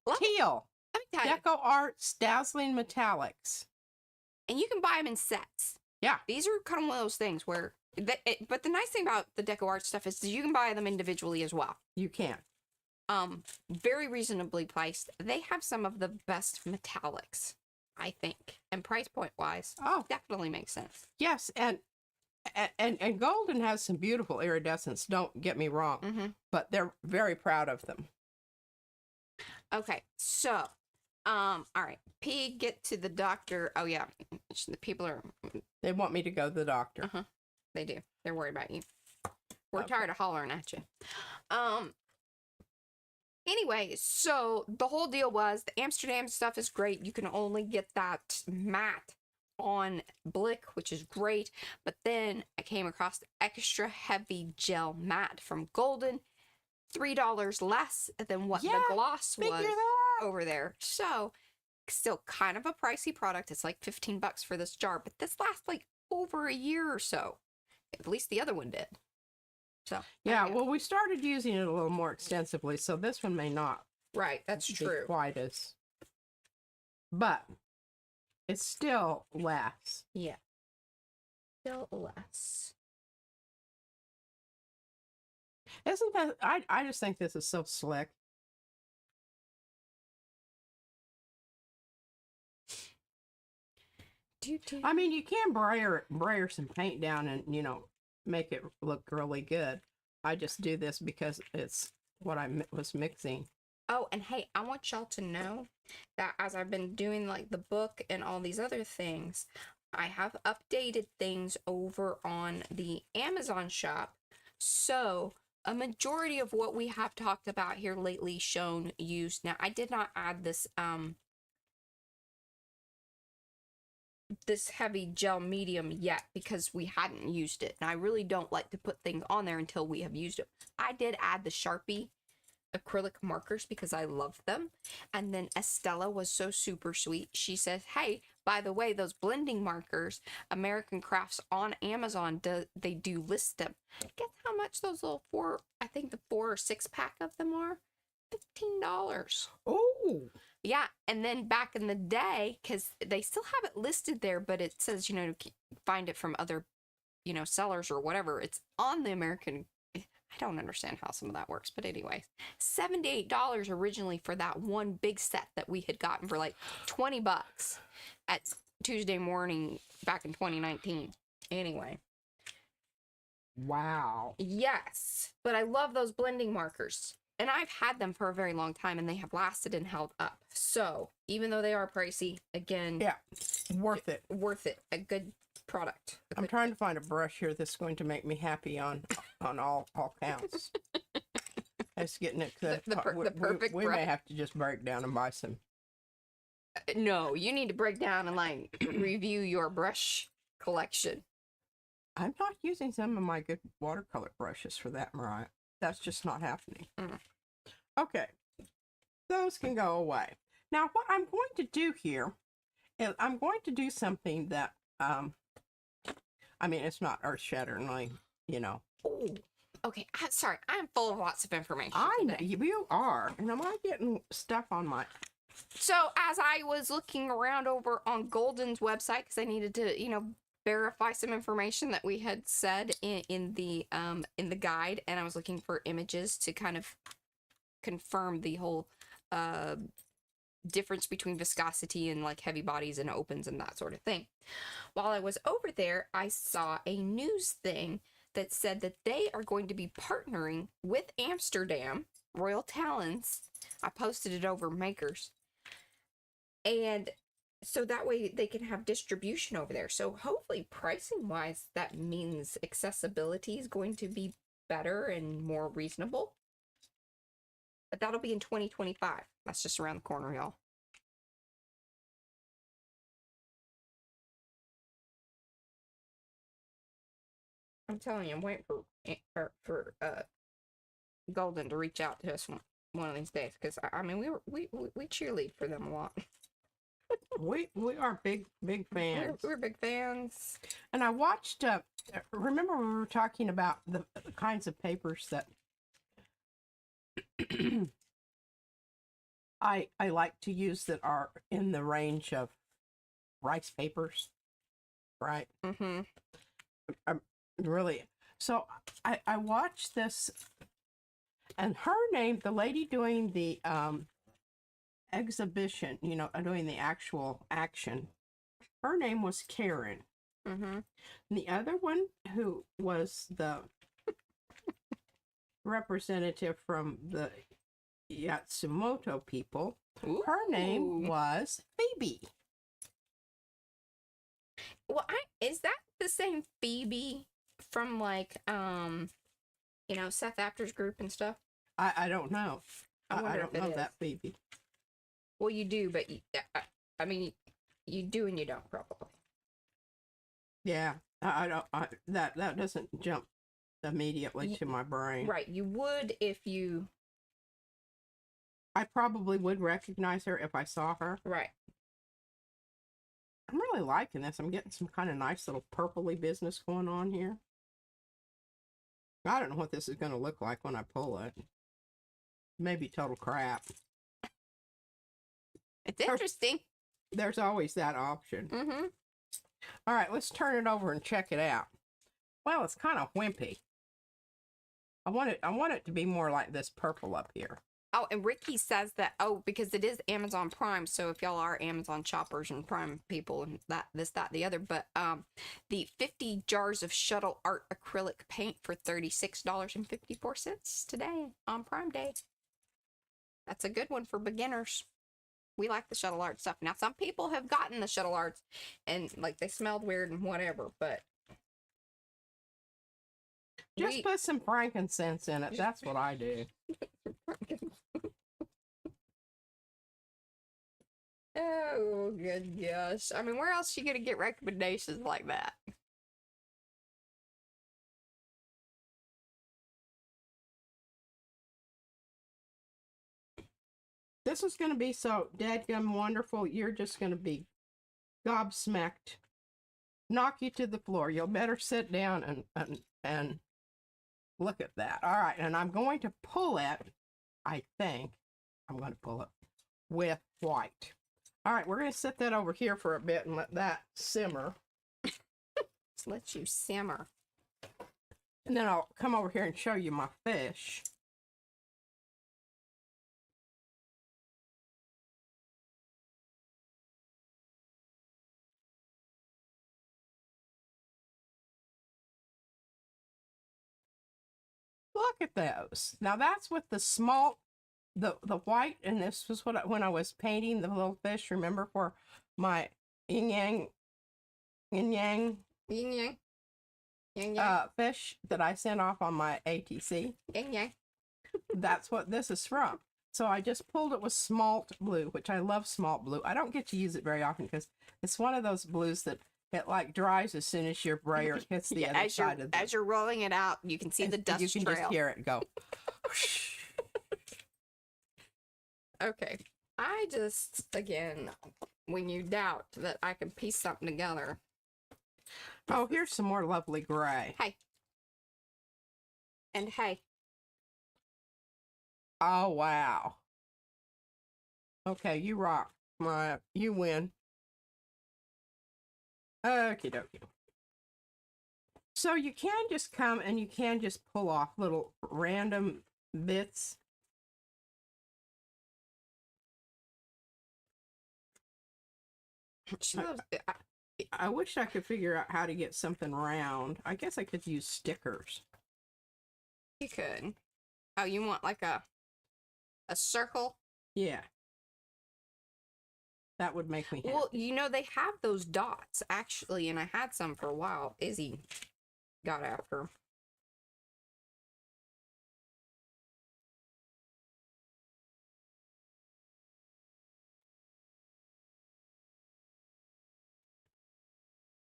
Let Teal. me tell you. Deco Art's Dazzling Metallics. And you can buy them in sets. Yeah. These are kind of one of those things where... but the nice thing about the Deco Art stuff is that you can buy them individually as well. You can. Very reasonably priced. They have some of the best metallics, I think. And price point wise, definitely makes sense. Yes, and Golden has some beautiful iridescents, don't get me wrong. But they're very proud of them. Okay, so... all right. P, get to the doctor. Oh, yeah. The people are... They want me to go to the doctor. They do. They're worried about you. We're tired of hollering at you. Anyway, so the whole deal was the Amsterdam stuff is great. You can only get that matte on Blick, which is great. But then I came across the extra heavy gel matte from Golden. $3 less than what the gloss was over there. So still kind of a pricey product. It's like $15 for this jar, but this lasts like over a year or so. At least the other one did. So yeah, well, we started using it a little more extensively, so this one may not. Right, that's true. Quite as, but it's still less. Yeah, still less. Isn't that? I just think this is so slick. I mean, you can brayer some paint down and, you know, make it look really good. I just do this because it's what I was mixing. Oh, and hey, I want y'all to know that as I've been doing like the book and all these other things, I have updated things over on the Amazon shop. So a majority of what we have talked about here lately shown used. Now, I did not add this this heavy gel medium yet because we hadn't used it, and I really don't like to put things on there until we have used it. I did add the Sharpie acrylic markers because I love them, and then Estella was so super sweet. She says, hey, by the way, those blending markers, American Crafts on Amazon, they do list them. Guess how much those little I think the 4 or 6 pack of them are? $15. Oh, yeah. And then back in the day, because they still have it listed there, but it says, you know, to find it from other, you know, sellers or whatever. It's on the American. I don't understand how some of that works, but anyway, $78 originally for that one big set that we had gotten for like $20 at Tuesday morning back in 2019. Anyway. Wow. Yes, but I love those blending markers. And I've had them for a very long time, and they have lasted and held up. So, even though they are pricey, again... Yeah, worth it. Worth it. A good product. I'm trying to find a brush here that's going to make me happy on all counts. It's getting it good. The perfect brush. We may have to just break down and buy some. No, you need to break down and, like, review your brush collection. I'm not using some of my good watercolor brushes for that, Mariah. That's just not happening. Okay. Those can go away. Now, what I'm going to do here is I'm going to do something that, I mean, it's not earth-shatteringly, you know. Oh, okay. Sorry, I'm full of lots of information I know, today. you are. And am I getting stuff on my... So, as I was looking around over on Golden's website, because I needed to, you know, verify some information that we had said in the guide, and I was looking for images to kind of confirm the whole difference between viscosity and like heavy bodies and opens and that sort of thing. While I was over there, I saw a news thing that said that they are going to be partnering with Amsterdam Royal Talons. I posted it over Makers, and so that way they can have distribution over there. So hopefully pricing wise, that means accessibility is going to be better and more reasonable. But that'll be in 2025. That's just around the corner, y'all. I'm telling you, I'm waiting for Golden to reach out to us one of these days, because I mean we cheerlead for them a lot. We are big fans. We're big fans. And I watched. Remember we were talking about the kinds of papers that I like to use that are in the range of rice papers, right? Mm-hmm. Really. So I watched this, and her name, the lady doing the exhibition, you know, doing the actual action, her name was Karen. Mm-hmm. And the other one, who was the representative from the Yatsumoto people, Ooh. her name was Phoebe. Well, is that the same Phoebe from like you know, Seth After's group and stuff? I don't know. I don't know is. that Phoebe. Well, you do, but I mean, you do and you don't, probably. Yeah, I don't. That doesn't jump immediately to my brain. Right, you would if you. I probably would recognize her if I saw her. Right. I'm really liking this. I'm getting some kind of nice little purpley business going on here. I don't know what this is going to look like when I pull it. Maybe total crap. It's interesting. There's always that option. Mm-hmm. All right, let's turn it over and check it out. Well, it's kind of wimpy. I want it to be more like this purple up here. Oh, and Ricky says that, because it is Amazon Prime, so if y'all are Amazon shoppers and Prime people and that, the other, but the 50 jars of Shuttle Art acrylic paint for $36.54 today on Prime Day. That's a good one for beginners. We like the Shuttle Art stuff. Now, some people have gotten the Shuttle Arts and, like, they smelled weird and whatever, but... Just put some frankincense in it. That's what I do. Oh, good gosh. I mean, where else are you going to get recommendations like that? This is going to be so dadgum wonderful. You're just going to be gobsmacked. Knock you to the floor. You'll better sit down and look at that. All right, and I'm going to pull it. I think I'm going to pull it with white. All right, we're going to set that over here for a bit and let that simmer. Just let you simmer. And then I'll come over here and show you my fish. Look at those. Now that's with the small, the white, and this was what when I was painting the little fish, remember, for my yin yang fish that I sent off on my ATC. Yin yang. That's what this is from. So I just pulled it with smalt blue, which I love smalt blue. I don't get to use it very often because it's one of those blues that it like dries as soon as your brayer hits the other side of the... As you're rolling it out, you can see the dust trail. You can just hear it go. Okay. I just, again, when you doubt that I can piece something together. Oh, here's some more lovely gray. Hey. And hey. Oh, wow. Okay, you rock, Mariah. You win. Okie dokie. So you can just come and you can just pull off little random bits. I wish I could figure out how to get something round. I guess I could use stickers. You could. Oh, you want like a circle? Yeah. That would make me happy. Well, you know, they have those dots, actually, and I had some for a while. Izzy got after.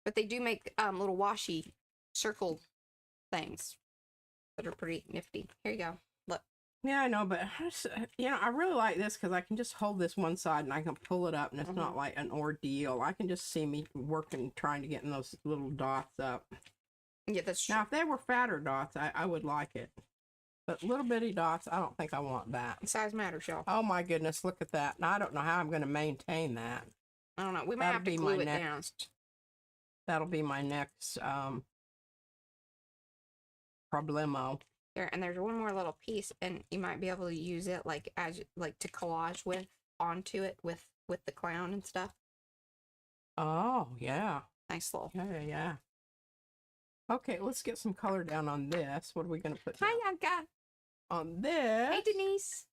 But they do make little washi circle things that are pretty nifty. Here you go. Look. Yeah, I know, but you know, I really like this because I can just hold this one side and I can pull it up, and it's not like an ordeal. I can just see me working, trying to get in those little dots up. Yeah, that's true. Now, if they were fatter dots, I would like it. But little bitty dots, I don't think I want that. Size matters, y'all. Oh my goodness, look at that. Now, I don't know how I'm going to maintain that. I don't know. We might have to glue it down. That'll be my next problemo. There, and there's one more little piece, and you might be able to use it like as like to collage with onto it with the clown and stuff. Oh yeah, nice little. Yeah. Okay, let's get some color down on this. What are we gonna put down? Hi, Yanka. On this. Hey, Denise.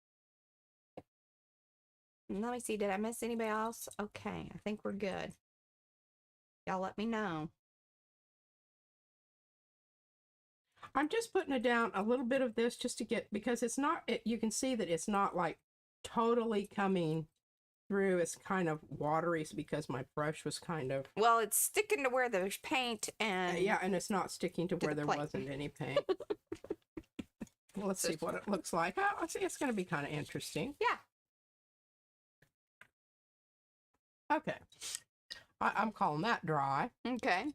Let me see. Did I miss anybody else? Okay, I think we're good. Y'all let me know. I'm just putting it down a little bit of this just to get, because it's not, you can see that it's not like totally coming through. It's kind of watery because my brush was kind of... Well, it's sticking to where there's paint and... yeah, and it's not sticking to where there wasn't any paint. Well, let's see what it looks like. Oh, see, it's going to be kind of interesting. Yeah. Okay. I'm calling that dry. Okay.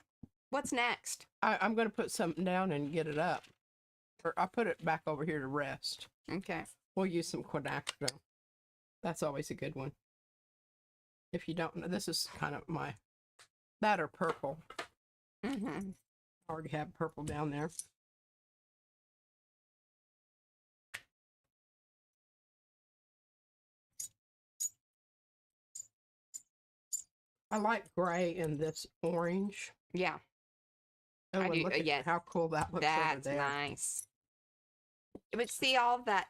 What's next? I'm going to put something down and get it up. Or I'll put it back over here to rest. Okay. We'll use some quinacridone. That's always a good one. If you don't know, this is kind of my... that or purple. Mm-hmm. I already have purple down there. I like gray and this orange. Yeah. Oh, and look at how cool that looks over there. That's nice. But see all that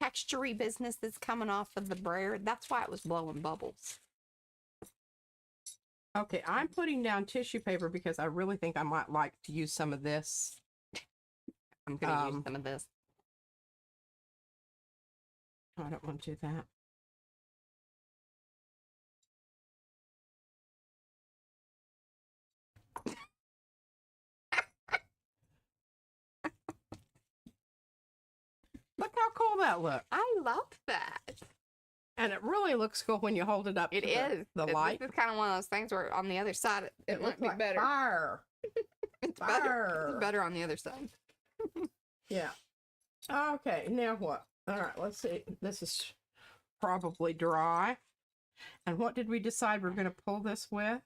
texture-y business that's coming off of the brayer? That's why it was blowing bubbles. Okay, I'm putting down tissue paper because I really think I might like to use some of this. I'm going to use some of this. I don't want to do that. Look how cool that looks. I love that. And it really looks cool when you hold it up to the light. This is kind of one of those things where on the other side, it might be like better. Fire. It's fire. It's better on the other side. Yeah. Okay, now what? All right, let's see. This is probably dry. And what did we decide we're going to pull this with?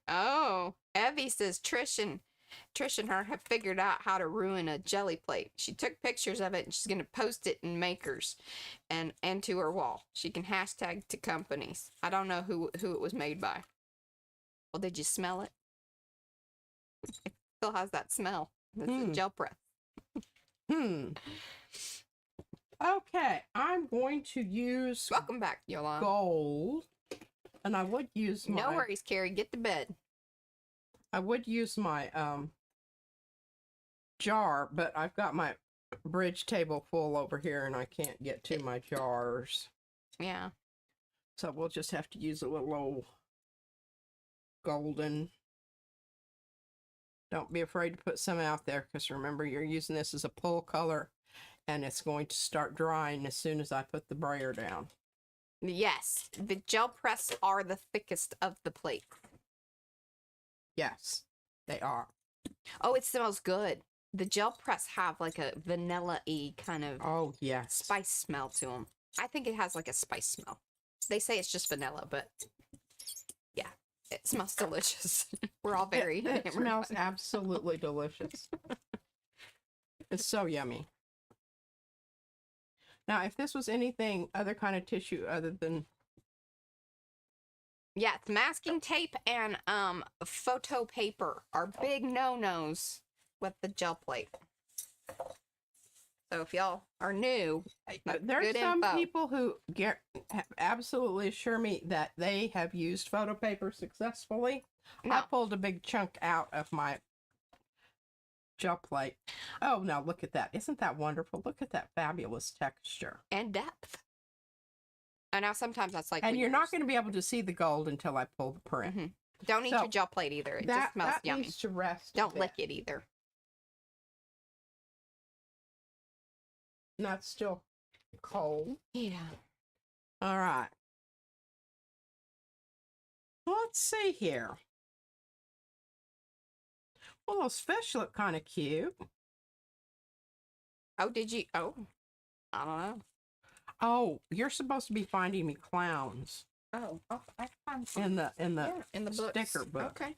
Oh, Evie says Trish and Trish and her have figured out how to ruin a jelly plate. She took pictures of it and she's going to post it in Makers and to her wall. She can hashtag to companies. I don't know who it was made by. Well, did you smell it? It still has that smell. This is gel press. Okay, I'm going to use Welcome back, Yolanda. gold. And I would use my... No worries, Carrie. Get to bed. I would use my jar, but I've got my bridge table full over here and I can't get to my jars. Yeah. So we'll just have to use a little old golden. Don't be afraid to put some out there, because remember, you're using this as a pull color and it's going to start drying as soon as I put the brayer down. Yes, the gel press are the thickest of the plate. Yes, they are. Oh, it smells good. The gel press have like a vanilla-y kind of spice smell to them. I think it has like a spice smell. They say it's just vanilla, but yeah, it smells delicious. We're all very... It smells absolutely delicious. It's so yummy. Now, if this was anything other kind of tissue other than... Yeah, it's masking tape and photo paper are big no-nos with the gel plate. So if y'all are new, there's some people who absolutely assure me that they have used photo paper successfully. No. I pulled a big chunk out of my gel plate. Oh, now look at that. Isn't that wonderful? Look at that fabulous texture. And depth. And now sometimes that's like... And you're not going to be able to see the gold until I pull the print. Mm-hmm. Don't eat your gel plate either. It just smells yummy. That needs to rest. Don't lick it either. And that's still cold. Yeah. All right. Let's see here. Well, those fish look kind of cute. Oh, did you? Oh, I don't know. Oh, you're supposed to be finding me clowns. Oh, I found some. In the sticker book. Okay,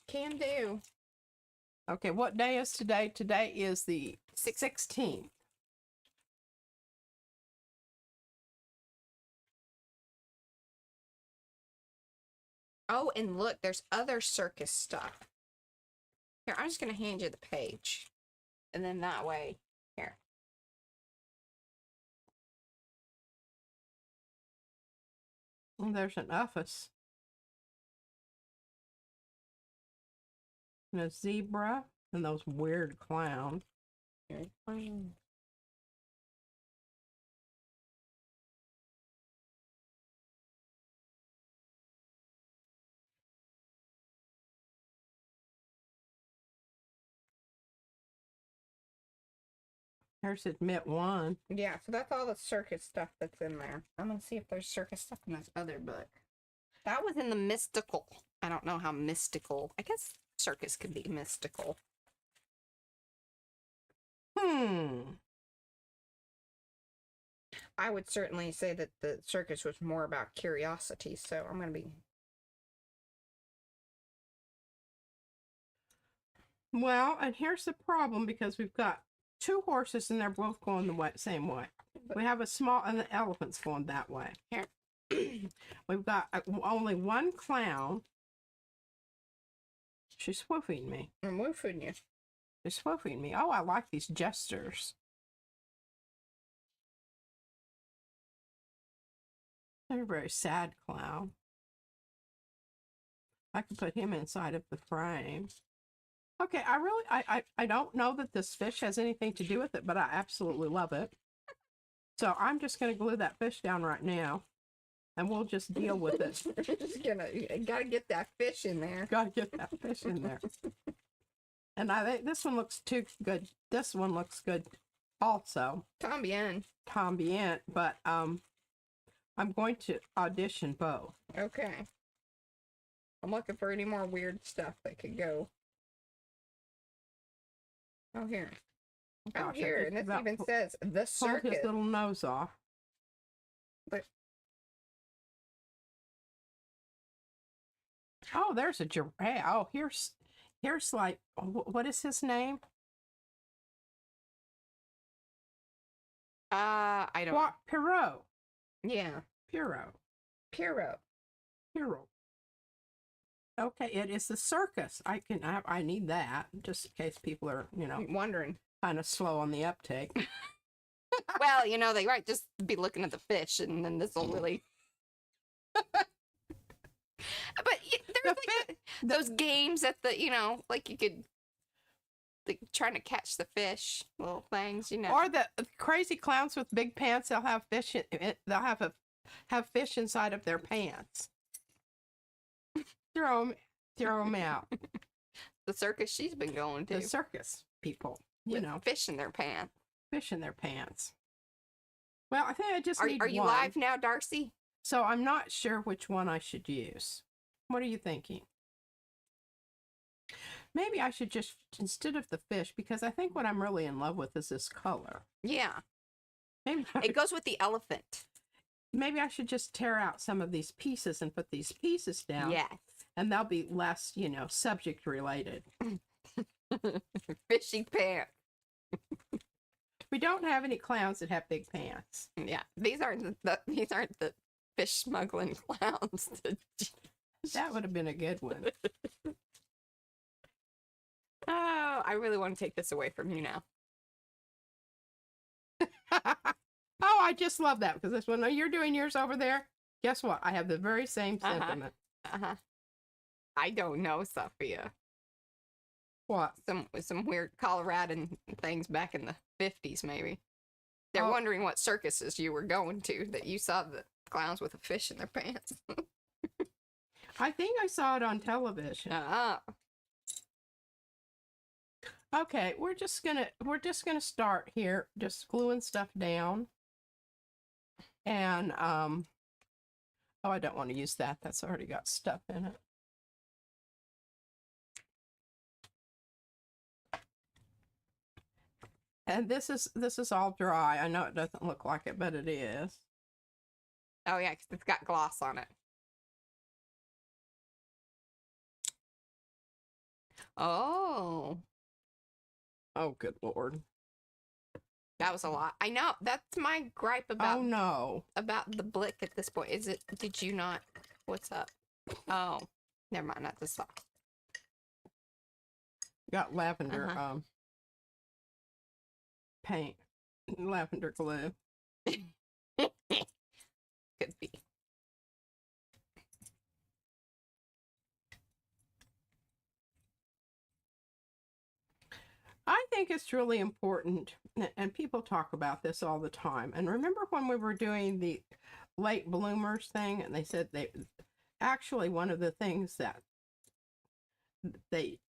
can do. Okay, what day is today? Today is the 16th. Oh, and look, there's other circus stuff. Here, I'm just going to hand you the page. And then that way, here. Well, there's an office. And a zebra. And those weird clowns. Very fun. There's admit one. Yeah, so that's all the circus stuff that's in there. I'm going to see if there's circus stuff in this other book. That was in the mystical. I don't know how mystical. I guess circus could be mystical. I would certainly say that the circus was more about curiosity, so I'm going to be... Well, and here's the problem, because we've got two horses and they're both going the same way. We have a small, and the elephant's going that way. Here. We've got only one clown. She's swoofing me. I'm woofing you. She's swoofing me. Oh, I like these jesters. They're a very sad clown. I could put him inside of the frame. Okay, I don't know that this fish has anything to do with it, but I absolutely love it. So I'm just going to glue that fish down right now, and we'll just deal with it. Gotta get that fish in there. Gotta get that fish in there. And I think this one looks too good. This one looks good also. Tambien. But I'm going to audition both. Okay. I'm looking for any more weird stuff that could go. Oh, here. Gosh, here, and this even says the circus. Pull his little nose off. But oh, there's a giraffe. Oh, here's here's like, what is his name? I don't. What? Pierrot. Yeah. Pierrot. Pierrot. Pierrot. Okay, it is the circus. I need that just in case people are, Wondering. kind of slow on the uptake. Well, they might just be looking at the fish, and then this will really. But there's those games at the, like you could, like trying to catch the fish, little things, Or the crazy clowns with big pants. They'll have fish. They'll have fish inside of their pants. Throw them out. The circus she's been going to. The circus people, with fish in their pants. Fish in their pants. Well, I think I just need Are you one. live now, Darcy? So I'm not sure which one I should use. What are you thinking? Maybe I should just, instead of the fish, because I think what I'm really in love with is this color. Yeah. Maybe it goes with the elephant. Maybe I should just tear out some of these pieces and put these pieces down. Yes. And they'll be less, subject related. Fishy pants. We don't have any clowns that have big pants. Yeah. These aren't the fish smuggling clowns. That would have been a good one. Oh, I really want to take this away from you now. Oh, I just love that because this one, you're doing yours over there. Guess what? I have the very same sentiment. I don't know, Sophia. What? Some weird Coloradan things back in the 50s, maybe. They're wondering what circuses you were going to that you saw the clowns with a fish in their pants. I think I saw it on television. Okay, we're just gonna start here, just gluing stuff down. And oh, I don't want to use that. That's already got stuff in it. And this is all dry. I know it doesn't look like it, but it is. Oh yeah, because it's got gloss on it. Oh. Oh, good Lord. That was a lot. I know. That's my gripe about. Oh no. About the blick at this point. Is it? Did you not? What's up? Oh, never mind. Not this soft. Got lavender paint, lavender glue. Could be. I think it's really important, and people talk about this all the time. And remember when we were doing the late bloomers thing, and they said actually one of the things that they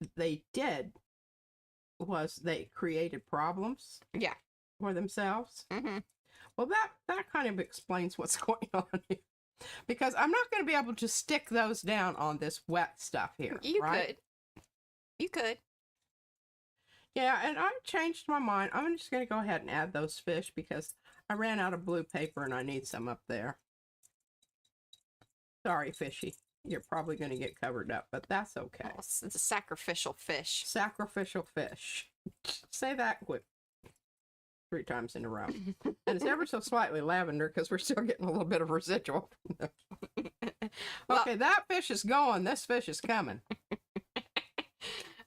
did was they created problems. Yeah. For themselves. Mm-hmm. Well, that kind of explains what's going on here, because I'm not going to be able to stick those down on this wet stuff here. You could. Yeah, and I changed my mind. I'm just going to go ahead and add those fish because I ran out of blue paper and I need some up there. Sorry, fishy. You're probably going to get covered up, but that's okay. Oh, it's a sacrificial fish. Sacrificial fish. Say that quick 3 times in a row. And it's ever so slightly lavender because we're still getting a little bit of residual from them. Okay, that fish is going. This fish is coming. You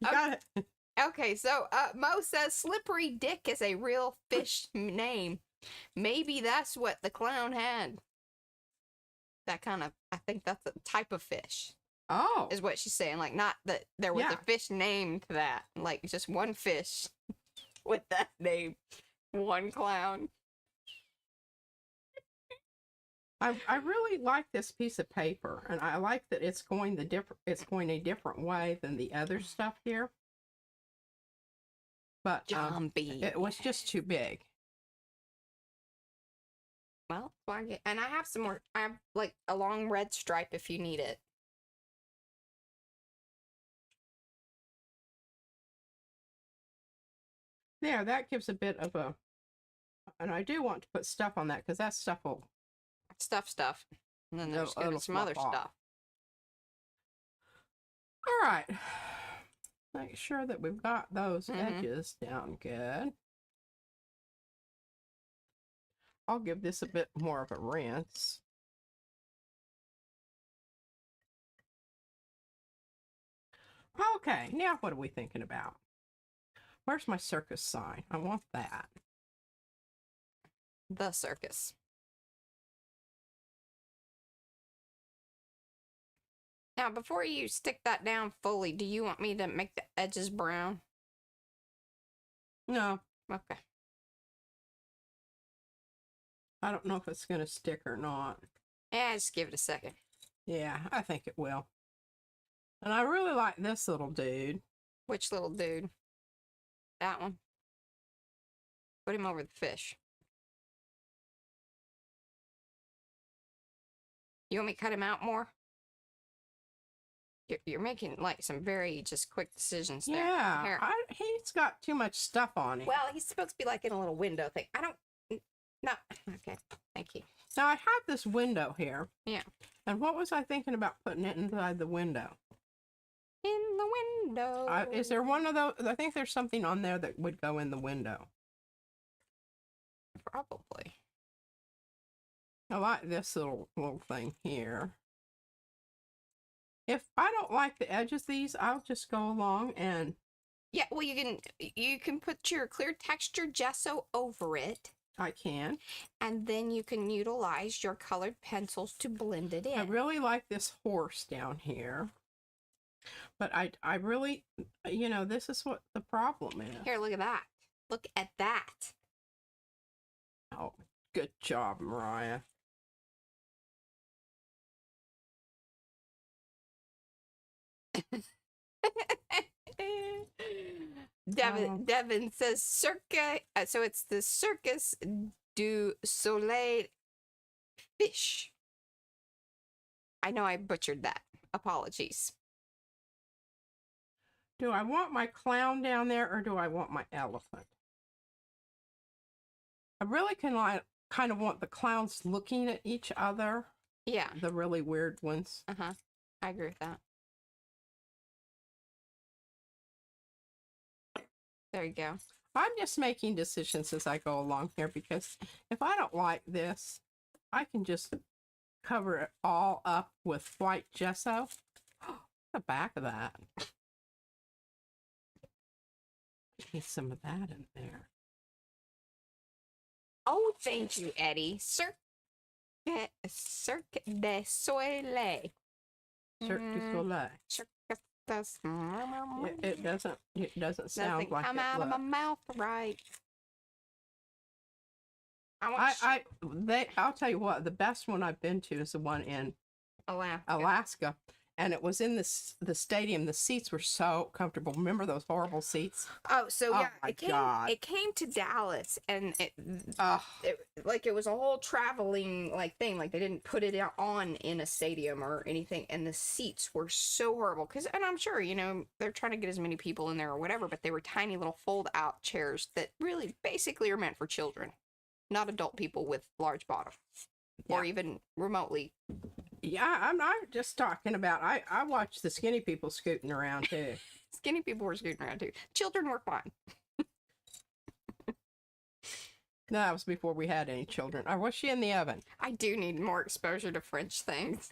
got it. Okay, so Mo says Slippery Dick is a real fish name. Maybe that's what the clown had. That kind of, I think that's a type of fish. Oh. Is what she's saying. Like, not that there was a fish named that. Like, just one fish with that name. One clown. I really like this piece of paper, and I like that it's going a different way than the other stuff here. But it was just too big. Well, and I have some more. I have like a long red stripe if you need it. Yeah, that gives a bit of a. And I do want to put stuff on that because that stuff will. Stuff. And then there's gonna be some other stuff. All right. make sure that we've got those edges down good. I'll give this a bit more of a rinse. Okay, now what are we thinking about? Where's my circus sign? I want that. The circus. Now, before you stick that down fully, do you want me to make the edges brown? No. Okay. I don't know if it's going to stick or not. Yeah, just give it a second. Yeah, I think it will. And I really like this little dude. Which little dude? That one. Put him over the fish. You want me to cut him out more? You're making like some very just quick decisions there. Yeah, Here. he's got too much stuff on him. Well, he's supposed to be like in a little window thing. I don't... No. Okay. Thank you. Now, I have this window here. Yeah. And what was I thinking about putting it inside the window? In the window. Is there one of those? I think there's something on there that would go in the window. Probably. I like this little thing here. If I don't like the edges of these, I'll just go along and... Yeah, well, you can put your clear texture gesso over it. I can. And then you can utilize your colored pencils to blend it in. I really like this horse down here. But I really, you know, this is what the problem is. Here, look at that. Look at that. Oh, good job, Mariah. Devin says circa, so it's the Circus du Soleil fish. I know I butchered that. Apologies. Do I want my clown down there or do I want my elephant? I really kind of want the clowns looking at each other. Yeah. The really weird ones. Uh-huh. I agree with that. There you go. I'm just making decisions as I go along here because if I don't like this, I can just cover it all up with white gesso. The back of that. Need some of that in there. Oh, thank you, Eddie. Cirque du Soleil. Cirque du Soleil. Cirque It doesn't sound like come it out of my looks. mouth right. I'll tell you what, the best one I've been to is the one in Alaska. And it was in the stadium. The seats were so comfortable. Remember those horrible seats? Oh, so yeah, my God. it came to Dallas, and it was a whole traveling thing. Like they didn't put it on in a stadium or anything, and the seats were so horrible. And I'm sure they're trying to get as many people in there or whatever, but they were tiny little fold-out chairs that really basically are meant for children, not adult people with large bottoms, or even remotely. Yeah, I'm not just talking about, I watched the skinny people scooting around too. Skinny people were scooting around too. Children were fine. No, that was before we had any children. Or was she in the oven? I do need more exposure to French things.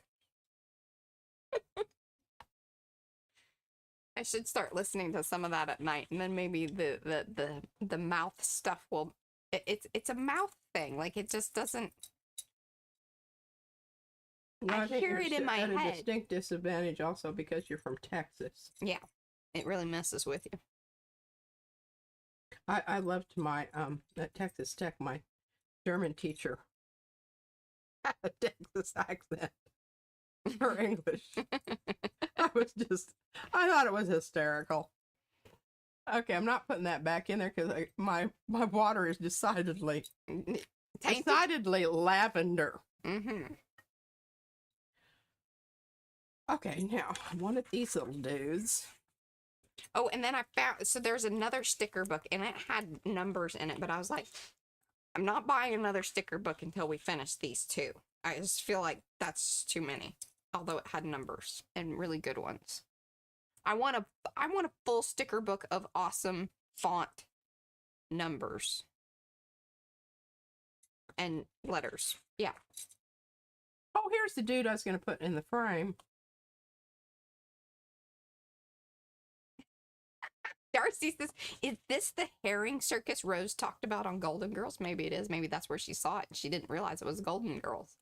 I should start listening to some of that at night, and then maybe the mouth stuff will... It's a mouth thing. Like, it just doesn't... No, I hear it in my at head. a distinct disadvantage also because you're from Texas. Yeah, it really messes with you. I loved my at Texas Tech, my German teacher had a Texas accent for English. I thought it was hysterical. Okay, I'm not putting that back in there because my water is decidedly lavender. Mm-hmm. Okay, now one of these little dudes. Oh, and then I found, so there's another sticker book, and it had numbers in it, but I was like, I'm not buying another sticker book until we finish these two. I just feel like that's too many, although it had numbers and really good ones. I want a full sticker book of awesome font numbers and letters. Yeah. Oh, here's the dude I was going to put in the frame. Darcy says, is this the herring circus Rose talked about on Golden Girls? Maybe it is. Maybe that's where she saw it and she didn't realize it was Golden Girls.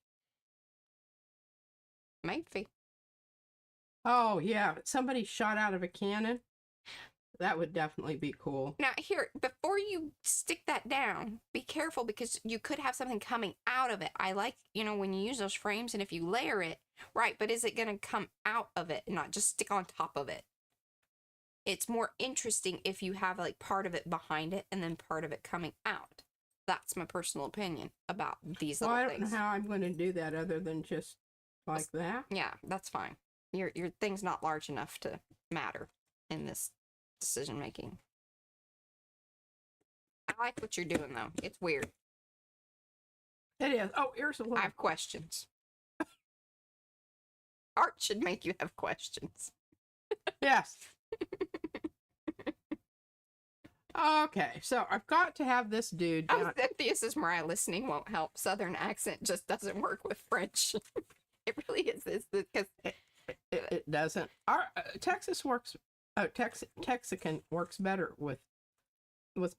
Maybe. Oh, yeah. Somebody shot out of a cannon. That would definitely be cool. Now, here, before you stick that down, be careful because you could have something coming out of it. I like, when you use those frames and if you layer it, right, but is it going to come out of it and not just stick on top of it? It's more interesting if you have like part of it behind it and then part of it coming out. That's my personal opinion about these little things. I don't know how I'm going to do that other than just like that. Yeah, that's fine. Your thing's not large enough to matter in this decision making. I like what you're doing though. It's weird. It is. Oh, here's a little. I have questions. Art should make you have questions. Yes. Okay, so I've got to have this dude down. Oh, Cynthia says Mariah listening won't help. Southern accent just doesn't work with French. It really is. Because it doesn't. Our Texas works. Texican works better with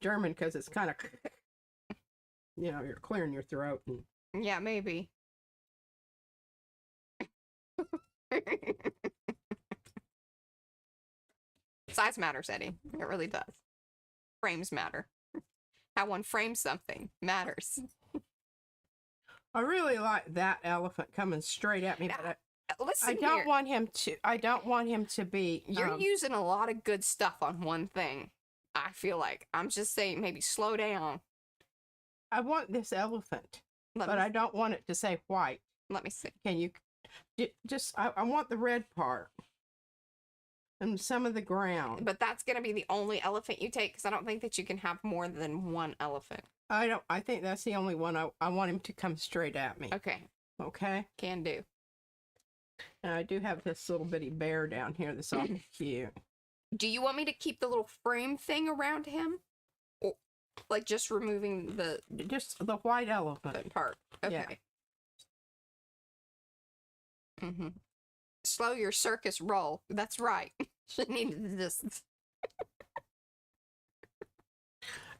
German because it's kind of, you're clearing your throat. And... Yeah, maybe. Size matters, Eddie. It really does. Frames matter. How one frames something matters. I really like that elephant coming straight at me, but listen, I don't want him to. I don't want him to be. You're using a lot of good stuff on one thing. I feel like I'm just saying, maybe slow down. I want this elephant, but I don't want it to say white. Let me see. Can you just? I want the red part and some of the ground. But that's gonna be the only elephant you take because I don't think that you can have more than one elephant. I think that's the only one. I want him to come straight at me. Okay. Okay. Can do. And I do have this little bitty bear down here that's all cute. Do you want me to keep the little frame thing around him? Or like just removing the white elephant part? Okay. Yeah. Slow your circus roll. That's right. Should need this.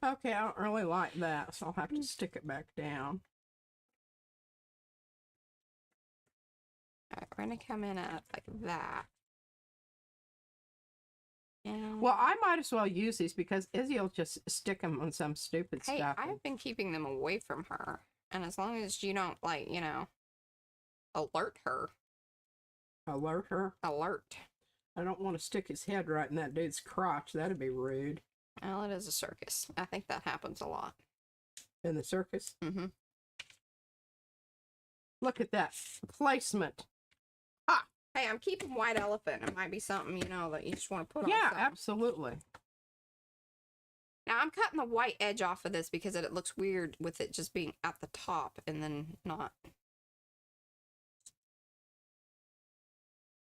Okay, I don't really like that, so I'll have to stick it back down. Alright, we're gonna come in at like that. And well, I might as well use these because Izzy will just stick them on some stupid stuff. I've been keeping them away from her. And as long as you don't, like, alert her. Alert her? Alert. I don't want to stick his head right in that dude's crotch. That'd be rude. Well, it is a circus. I think that happens a lot. In the circus? Mm-hmm. Look at that placement. Ah! Hey, I'm keeping white elephant. It might be something, that you just want to put on. Yeah, something. Absolutely. Now, I'm cutting the white edge off of this because it looks weird with it just being at the top and then not.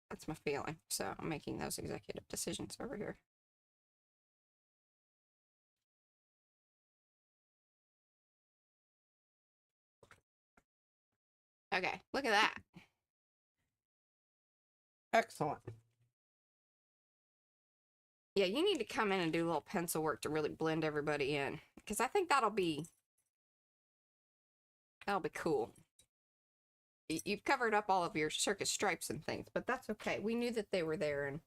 That's my feeling. So I'm making those executive decisions over here. Okay, look at that. Excellent. Yeah, you need to come in and do a little pencil work to really blend everybody in. Because I think that'll be cool. You've covered up all of your circus stripes and things, but that's okay. We knew that they were there and...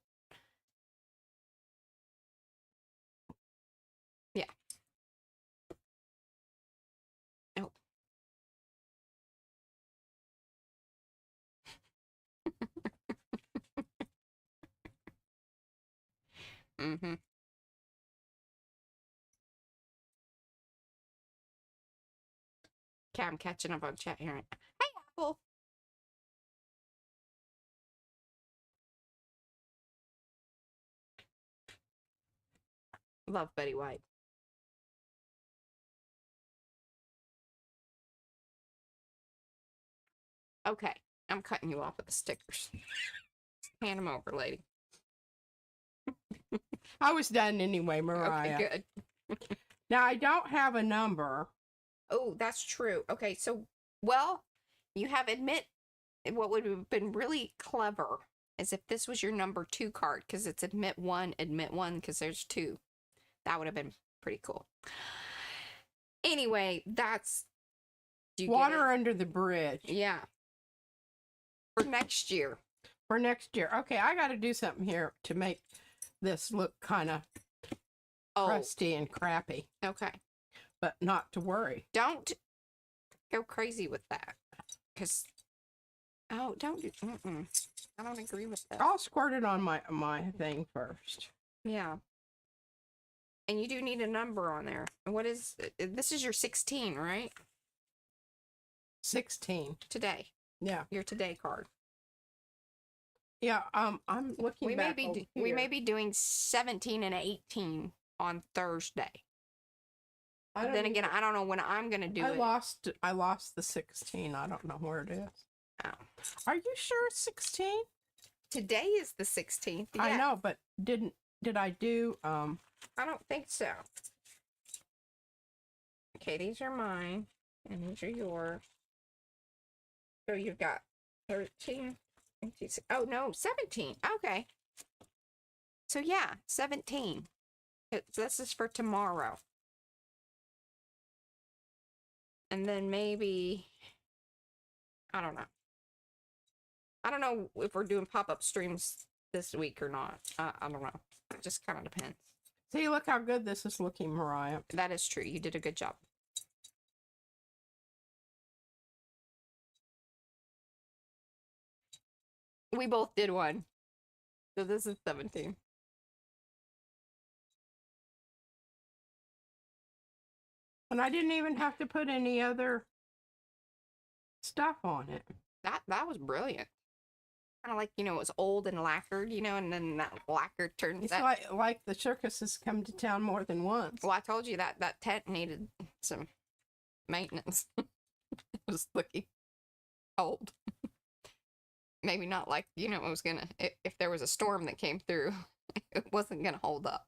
Yeah. Oh. Mm-hmm. Okay, I'm catching up on chat here. Hey, Apple! Love Betty White. Okay, I'm cutting you off with the stickers. Hand them over, lady. I was done anyway, Mariah. Okay, good. Now, I don't have a number. Oh, that's true. Okay, so, well, you have admit. What would have been really clever is if this was your number 2 card, because it's admit one, because there's 2. That would have been pretty cool. Anyway, that's Water under the bridge. Yeah. For next year. For next year. Okay, I got to do something here to make this look kind of crusty and crappy. Okay. But not to worry. Don't go crazy with that. Because, don't do, I don't agree with that. I'll squirt it on my thing first. Yeah. And you do need a number on there. What is, this is your 16, right? 16. Today. Yeah. Your today card. Yeah, I'm looking back over here. We may be doing 17 and 18 on Thursday. Then again, I don't know when I'm going to do it. I lost the 16. I don't know where it is. Oh. Are you sure it's 16? Today is the 16th. Yeah. I know, but did I do I don't think so. Okay, these are mine and these are yours. So you've got 13. Oh no, 17. Okay. So yeah, 17. This is for tomorrow. And then maybe, I don't know. I don't know if we're doing pop-up streams this week or not. I don't know. It just kind of depends. See, look how good this is looking, Mariah. That is true. You did a good job. We both did one. So this is 17. And I didn't even have to put any other stuff on it. That was brilliant. Kind of like, it was old and lacquered, and then that lacquer turned. It's like the circus has come to town more than once. Well, I told you that tent needed some maintenance. It was looking old. Maybe not like, it was gonna, if there was a storm that came through, it wasn't gonna hold up.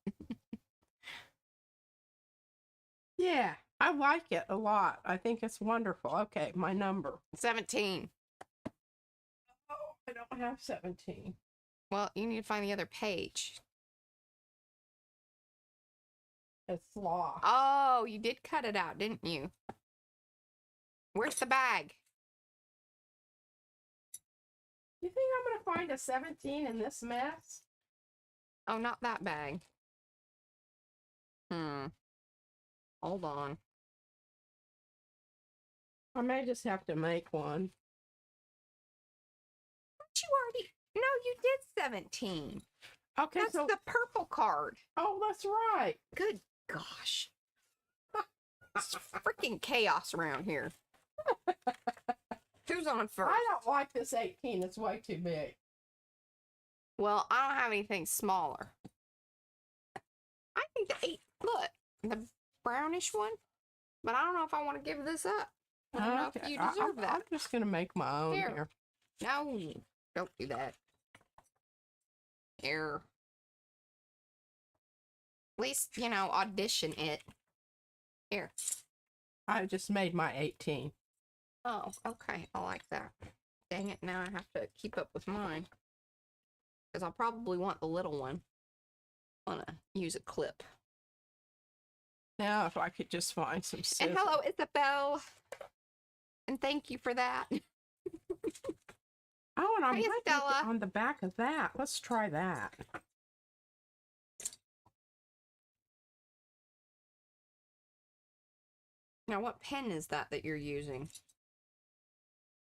Yeah, I like it a lot. I think it's wonderful. Okay, my number. 17. Oh, I don't have 17. Well, you need to find the other page. It's lost. Oh, you did cut it out, didn't you? Where's the bag? You think I'm going to find a 17 in this mess? Oh, not that bag. Hold on. I may just have to make one. But you already... No, you did 17. Okay, That's the purple card. Oh, that's right. Good gosh. It's freaking chaos around here. Who's on first? I don't like this 18. It's way too big. Well, I don't have anything smaller. I think the 8... Look, the brownish one. But I don't know if I want to give this up. I don't know if you deserve that. I'm just going to make my own here. No, don't do that. Here. At least, audition it. Here. I just made my 18. Oh, okay. I like that. Dang it, now I have to keep up with mine. Because I'll probably want the little one. I want to use a clip. Now, if I could just find some scissors. And hello, Isabel. And thank you for that. Oh, and I'm Hey, Stella. on the back of that. Let's try that. Now, what pen is that you're using?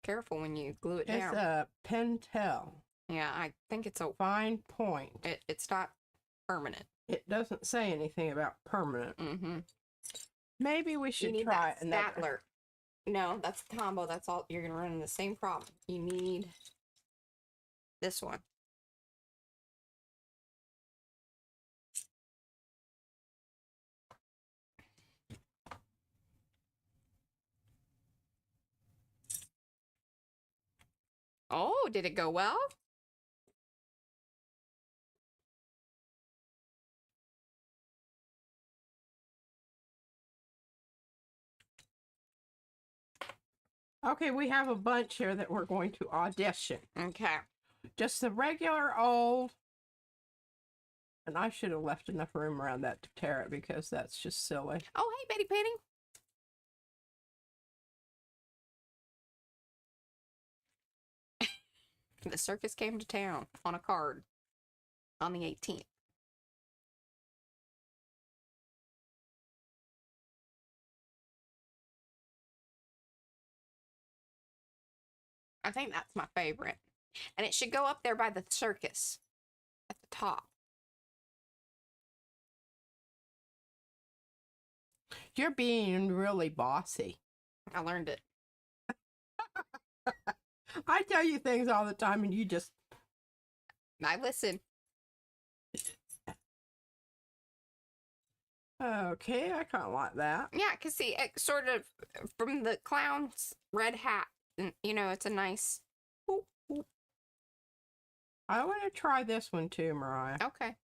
Careful when you glue it down. It's a Pentel. Yeah, I think it's a fine point. It's not permanent. It doesn't say anything about permanent. Mm-hmm. Maybe we should try another. Statler. No, that's the combo. That's all. You're gonna run into the same problem. You need this one. Oh, did it go well? Okay, we have a bunch here that we're going to audition. Okay. Just the regular old. And I should have left enough room around that to tear it because that's just silly. Oh, hey, Betty Penny. The circus came to town on a card on the 18th. I think that's my favorite. And it should go up there by the circus at the top. You're being really bossy. I learned it. I tell you things all the time and you just... I listen. Okay, I kind of like that. Yeah, because see, it sort of from the clown's red hat, and you know, it's a nice. Ooh, ooh. I want to try this one too, Mariah. Okay.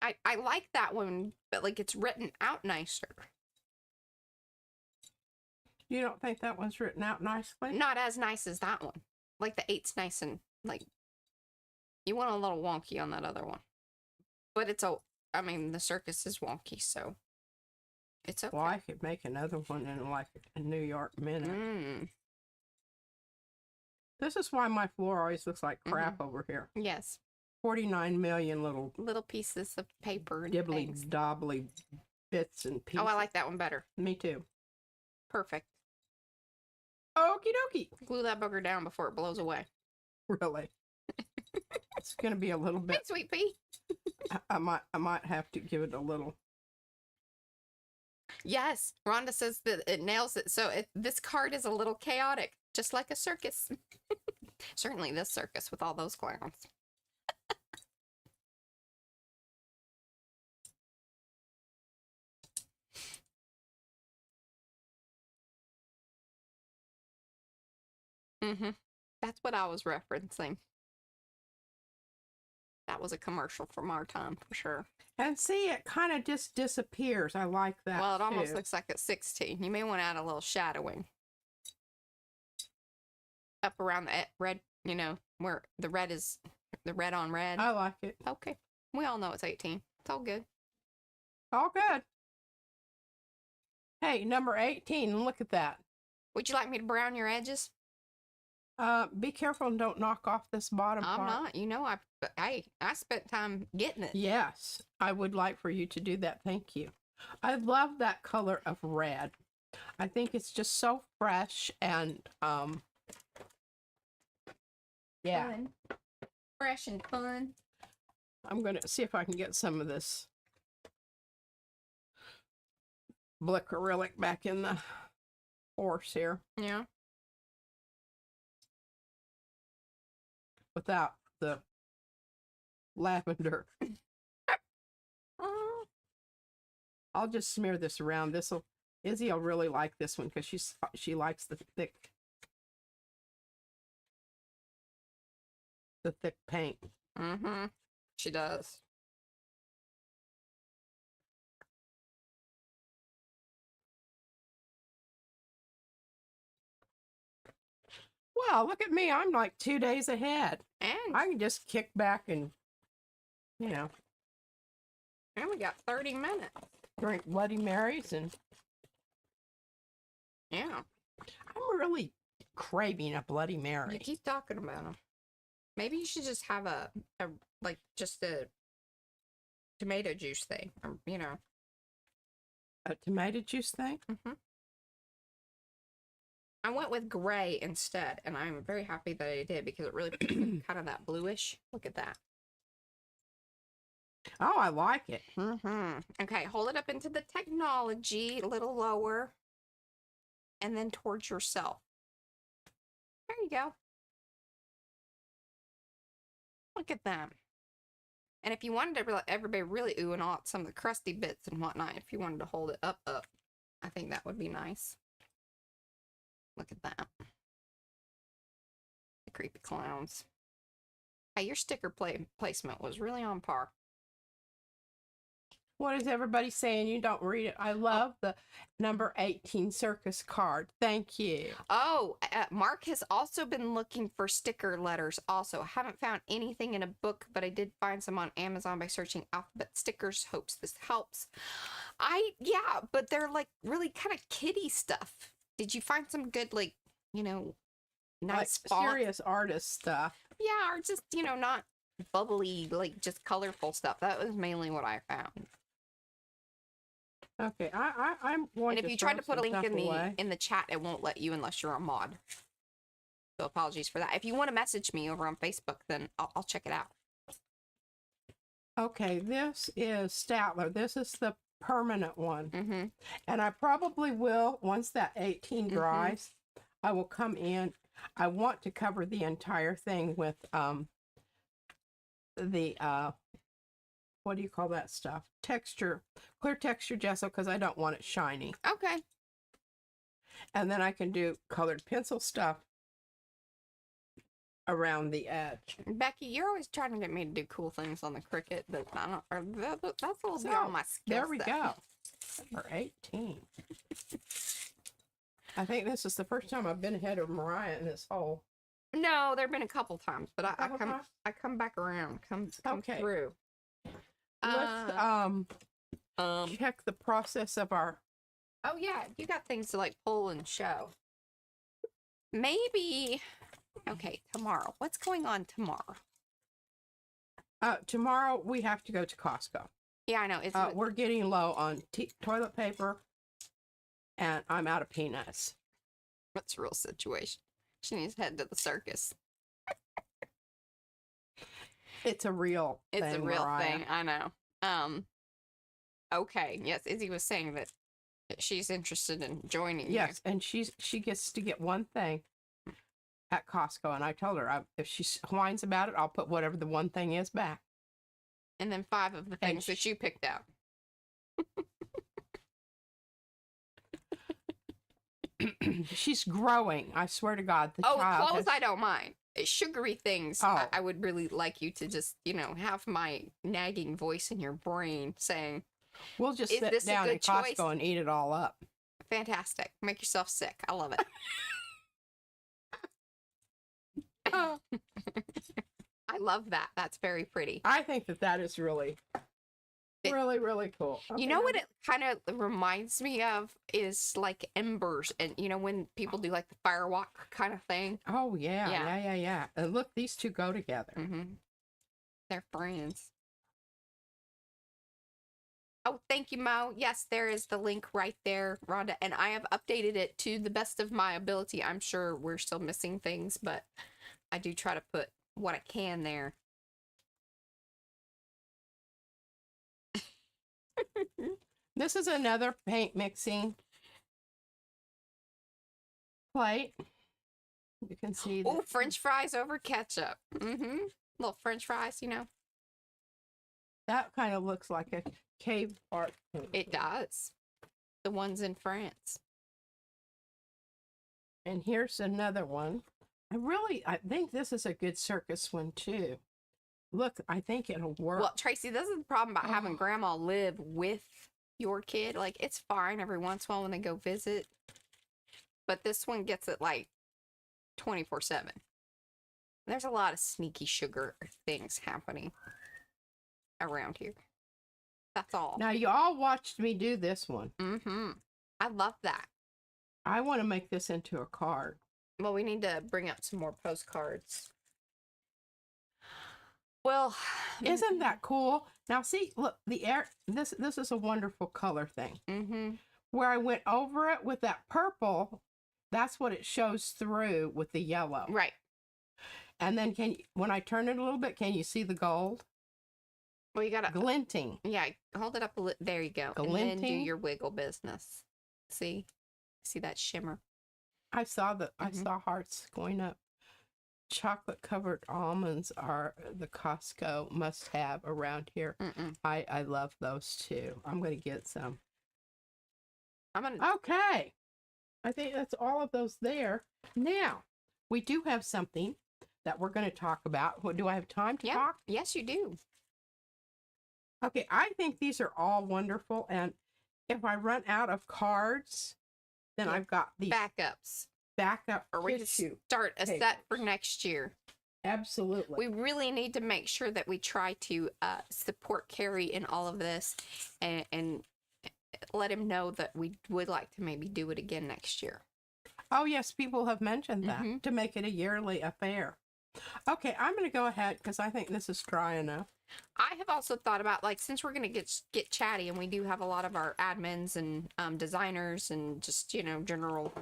I like that one, but like it's written out nicer. You don't think that one's written out nicely? Not as nice as that one. Like the 8's nice and like you want a little wonky on that other one. But it's I mean the circus is wonky, so it's okay. Well, I could make another one in like a New York minute. This is why my floor always looks like crap over here. Yes. 49 million little pieces of paper and dibbly things. dobbly bits and pieces. Oh, I like that one better. Me too. Perfect. Okie dokie. Glue that booger down before it blows away. Really? It's gonna be a little Hey, bit. Sweet Pea. I might have to give it a little. Yes, Rhonda says that it nails it. So this card is a little chaotic, just like a circus. Certainly this circus with all those clowns. That's what I was referencing. That was a commercial from our time for sure. And see, it kind of just disappears. I like that. Well, it almost too. looks like it's 16. You may want to add a little shadowing up around the red, you know, where the red is the red on red. I like it. Okay. We all know it's 18. It's all good. All good. Hey, number 18. Look at that. Would you like me to brown your edges? Be careful and don't knock off this bottom part. I'm not. You know, I spent time getting it. Yes, I would like for you to do that. Thank you. I love that color of red. I think it's just so fresh and yeah. Fun. Fresh and fun. I'm going to see if I can get some of this Blickerillac back in the horse here. Yeah. Without the lavender. I'll just smear this around. Izzy will really like this one because she likes the thick paint. She does. Wow, look at me. I'm like 2 days ahead. And I can just kick back and, you know. And we got 30 minutes. Drink Bloody Marys and... Yeah. I'm really craving a Bloody Mary. You keep talking about them. Maybe you should just have just a tomato juice thing, or, you know. A tomato juice thing? I went with gray instead, and I'm very happy that I did because it really puts kind of that bluish. Look at that. Oh, I like it. Okay, hold it up into the technology, a little lower, and then towards yourself. There you go. Look at them. And if you wanted to let everybody really ooh and ah some of the crusty bits and whatnot, if you wanted to hold it up, I think that would be nice. Look at that. The creepy clowns. Hey, your sticker placement was really on par. What is everybody saying? You don't read it. I love the number 18 circus card. Thank you. Oh, Mark has also been looking for sticker letters also. I haven't found anything in a book, but I did find some on Amazon by searching alphabet stickers. Hopes this helps. Yeah, but they're like really kind of kiddie stuff. Did you find some good, like, nice like serious artist stuff? Yeah, or just, not bubbly, like just colorful stuff. That was mainly what I found. Okay, I'm going. And if you tried to put a link in the chat, it won't let you unless you're a mod. So apologies for that. If you want to message me over on Facebook, then I'll check it out. Okay, this is Statler. This is the permanent one, Mm-hmm. and I probably will once that 18 dries. I will come in. I want to cover the entire thing with the what do you call that stuff? Clear texture gesso, because I don't want it shiny. Okay. And then I can do colored pencil stuff around the edge. Becky, you're always trying to get me to do cool things on the Cricut, but I don't. That's a little beyond my skill. There we go. Number 18. I think this is the first time I've been ahead of Mariah in this whole. No, there've been a couple times, but I come back around, come okay. through. Let's check the process of our. Oh yeah, you got things to like pull and show. Maybe. Okay, tomorrow. What's going on tomorrow? Tomorrow we have to go to Costco. Yeah, I know. We're getting low on toilet paper, and I'm out of peanuts. That's a real situation. She needs to head to the circus. It's a real thing. It's a real Mariah. thing. I know. Okay. Yes, Izzy was saying that she's interested in joining. Yes, and she gets to get one thing at Costco, and I told her if she whines about it, I'll put whatever the one thing is back. And then 5 of the things that you picked out. She's growing. I swear to God. Clothes I don't mind. Sugary things, I would really like you to just, have my nagging voice in your brain saying, we'll just sit down at Costco and eat it all up. Fantastic. Make yourself sick. I love it. I love that. That's very pretty. I think that is really, really cool. Okay. You know what it kind of reminds me of is like embers, and when people do like the firewalk kind of thing. Oh yeah. And look, these two go together. Mm-hmm. They're friends. Oh, thank you, Mo. Yes, there is the link right there, Rhonda, and I have updated it to the best of my ability. I'm sure we're still missing things, but I do try to put what I can there. This is another paint mixing plate. You can see. Oh, French fries over ketchup. Mm-hmm. Little French fries, That kind of looks like a cave art. It does. The ones in France. And here's another one. I think this is a good circus one too. Look, I think it'll work. Well, Tracy, this is the problem about having grandma live with your kid. Like, it's fine every once in a while when they go visit. But this one gets it like 24/7. There's a lot of sneaky sugar things happening around here. That's all. Now, you all watched me do this one. Mm-hmm. I love that. I want to make this into a card. Well, we need to bring up some more postcards. Well, isn't that cool? Now, see, look, this is a wonderful color thing. Mm-hmm. Where I went over it with that purple, that's what it shows through with the yellow. Right. And then when I turn it a little bit, can you see the gold? Well, you gotta glinting. Yeah, hold it up a little. There you go. Glinting. And then do your wiggle business. See that shimmer. I saw I saw hearts going up. Chocolate covered almonds are the Costco must have around here. I love those too. I'm gonna get some. Okay. I think that's all of those there. Now, we do have something that we're going to talk about. Do I have time to talk? Yes, you do. Okay, I think these are all wonderful. And if I run out of cards, then I've got these backups. Backup or we tissue can start a papers. set for next year. Absolutely. We really need to make sure that we try to support Carrie in all of this and let him know that we would like to maybe do it again next year. Oh, yes, people have mentioned that, to make it a yearly affair. Okay, I'm going to go ahead because I think this is dry enough. I have also thought about, like, since we're going to get chatty, and we do have a lot of our admins and designers and just, you know, general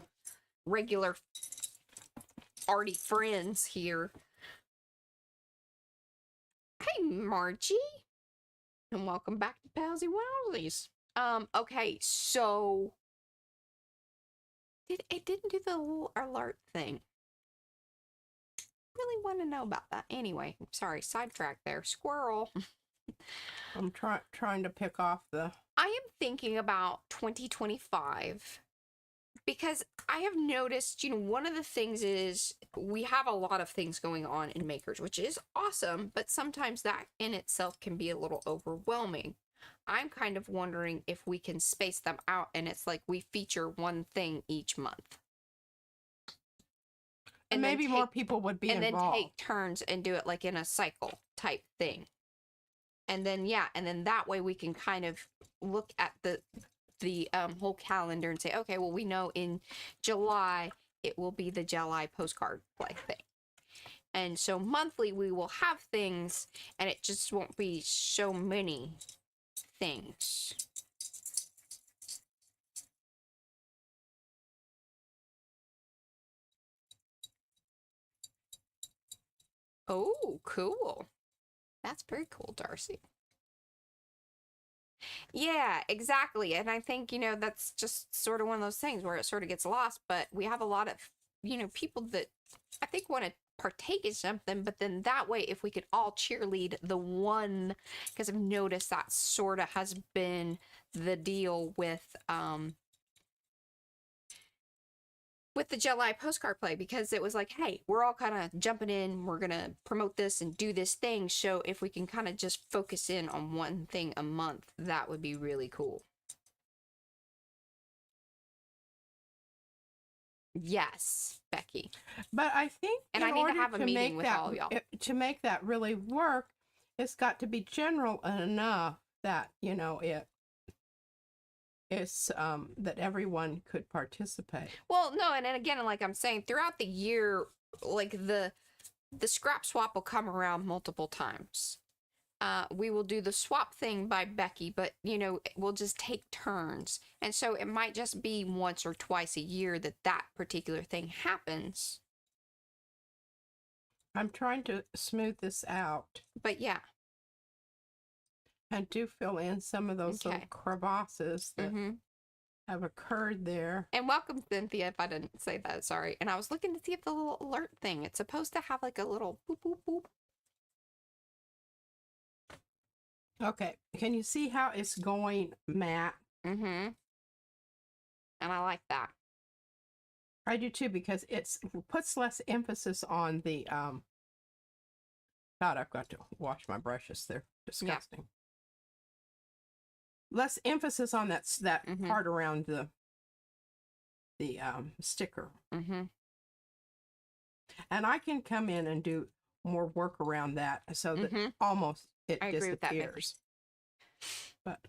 regular arty friends here. Hey, Margie. And welcome back to Palsy Wowsies. Okay, so it didn't do the little alert thing. Really want to know about that. Anyway, sorry, sidetrack there. Squirrel. I'm trying to pick off the... I am thinking about 2025 because I have noticed, you know, one of the things is we have a lot of things going on in Makers, which is awesome, but sometimes that in itself can be a little overwhelming. I'm kind of wondering if we can space them out and it's like we feature one thing each month. And maybe more people would be involved. And then take turns and do it like in a cycle type thing. And then, yeah, and then that way we can kind of look at the whole calendar and say, okay, well, we know in July it will be the July postcard play thing. And so monthly we will have things and it just won't be so many things. Oh, cool. That's very cool, Darcy. Yeah, exactly. And I think, you know, that's just sort of one of those things where it sort of gets lost. But we have a lot of, you know, people that I think want to partake in something. But then that way, if we could all cheerlead the one, because I've noticed that sort of has been the deal with the July postcard play, because it was like, hey, we're all kind of jumping in, we're gonna promote this and do this thing, so if we can kind of just focus in on one thing a month, that would be really cool. Yes, Becky. But I think and I need to have a meeting with all y'all. To make that really work, it's got to be general enough that, you know, it's that everyone could participate. Well, no, and then again, like I'm saying, throughout the year, like the scrap swap will come around multiple times. We will do the swap thing by Becky, but you know, we'll just take turns, and so it might just be once or twice a year that particular thing happens. I'm trying to smooth this out. But yeah. And do fill in some of those little crevasses that have occurred there. And welcome, Cynthia, if I didn't say that, sorry. And I was looking to see if the little alert thing, it's supposed to have like a little boop, boop, boop. Okay, can you see how it's going matte? And I like that. I do too, because it puts less emphasis on the, God, I've got to wash my brushes. They're disgusting. Yeah. Less emphasis on that part around the sticker. And I can come in and do more work around that so that almost it disappears. But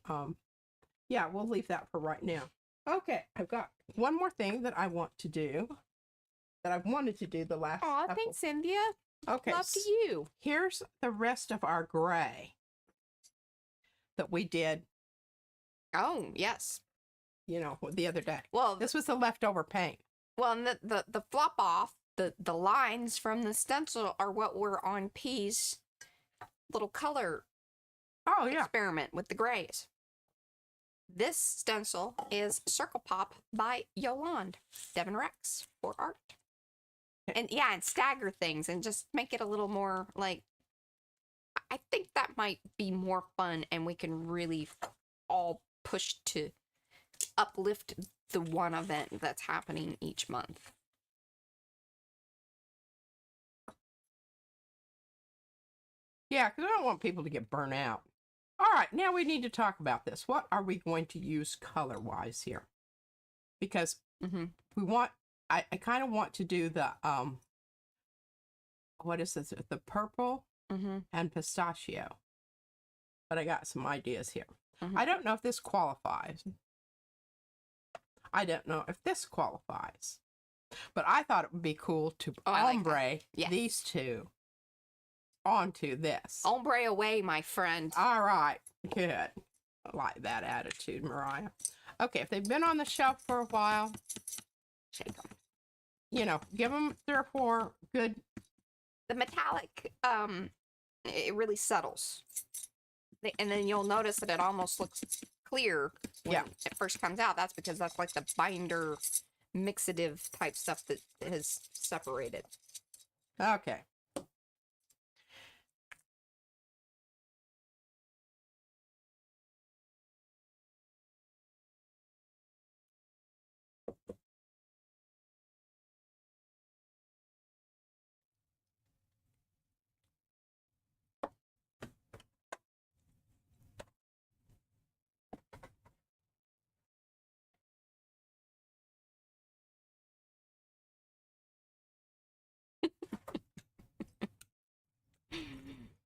yeah, we'll leave that for right now. Okay, I've got one more thing that I want to do, that I've wanted to do the last couple. Thanks, Cynthia. Okay. Love to you. Here's the rest of our gray that we did. Oh, yes. You know, the other day. Well, this was the leftover paint. Well, and the flop off, the lines from the stencil are what were on P's little color experiment with the grays. This stencil is Circle Pop by Yolande Devon Rex for art. And yeah, and stagger things and just make it a little more like, I think that might be more fun, and we can really all push to uplift the one event that's happening each month. Yeah, because I don't want people to get burnt out. All right, now we need to talk about this. What are we going to use color-wise here? Because we want, I kind of want to do the, what is this? The purple and pistachio. But I got some ideas here. I don't know if this qualifies. I don't know if this qualifies. But I thought it would be cool to ombre these two onto this. Ombre away, my friend. All right, good. I like that attitude, Mariah. Okay, if they've been on the shelf for a while, shake them. You know, give them 3 or 4 good. The metallic, it really settles. And then you'll notice that it almost looks clear when it first comes out. That's because that's like the binder mixative type stuff that has separated. Okay.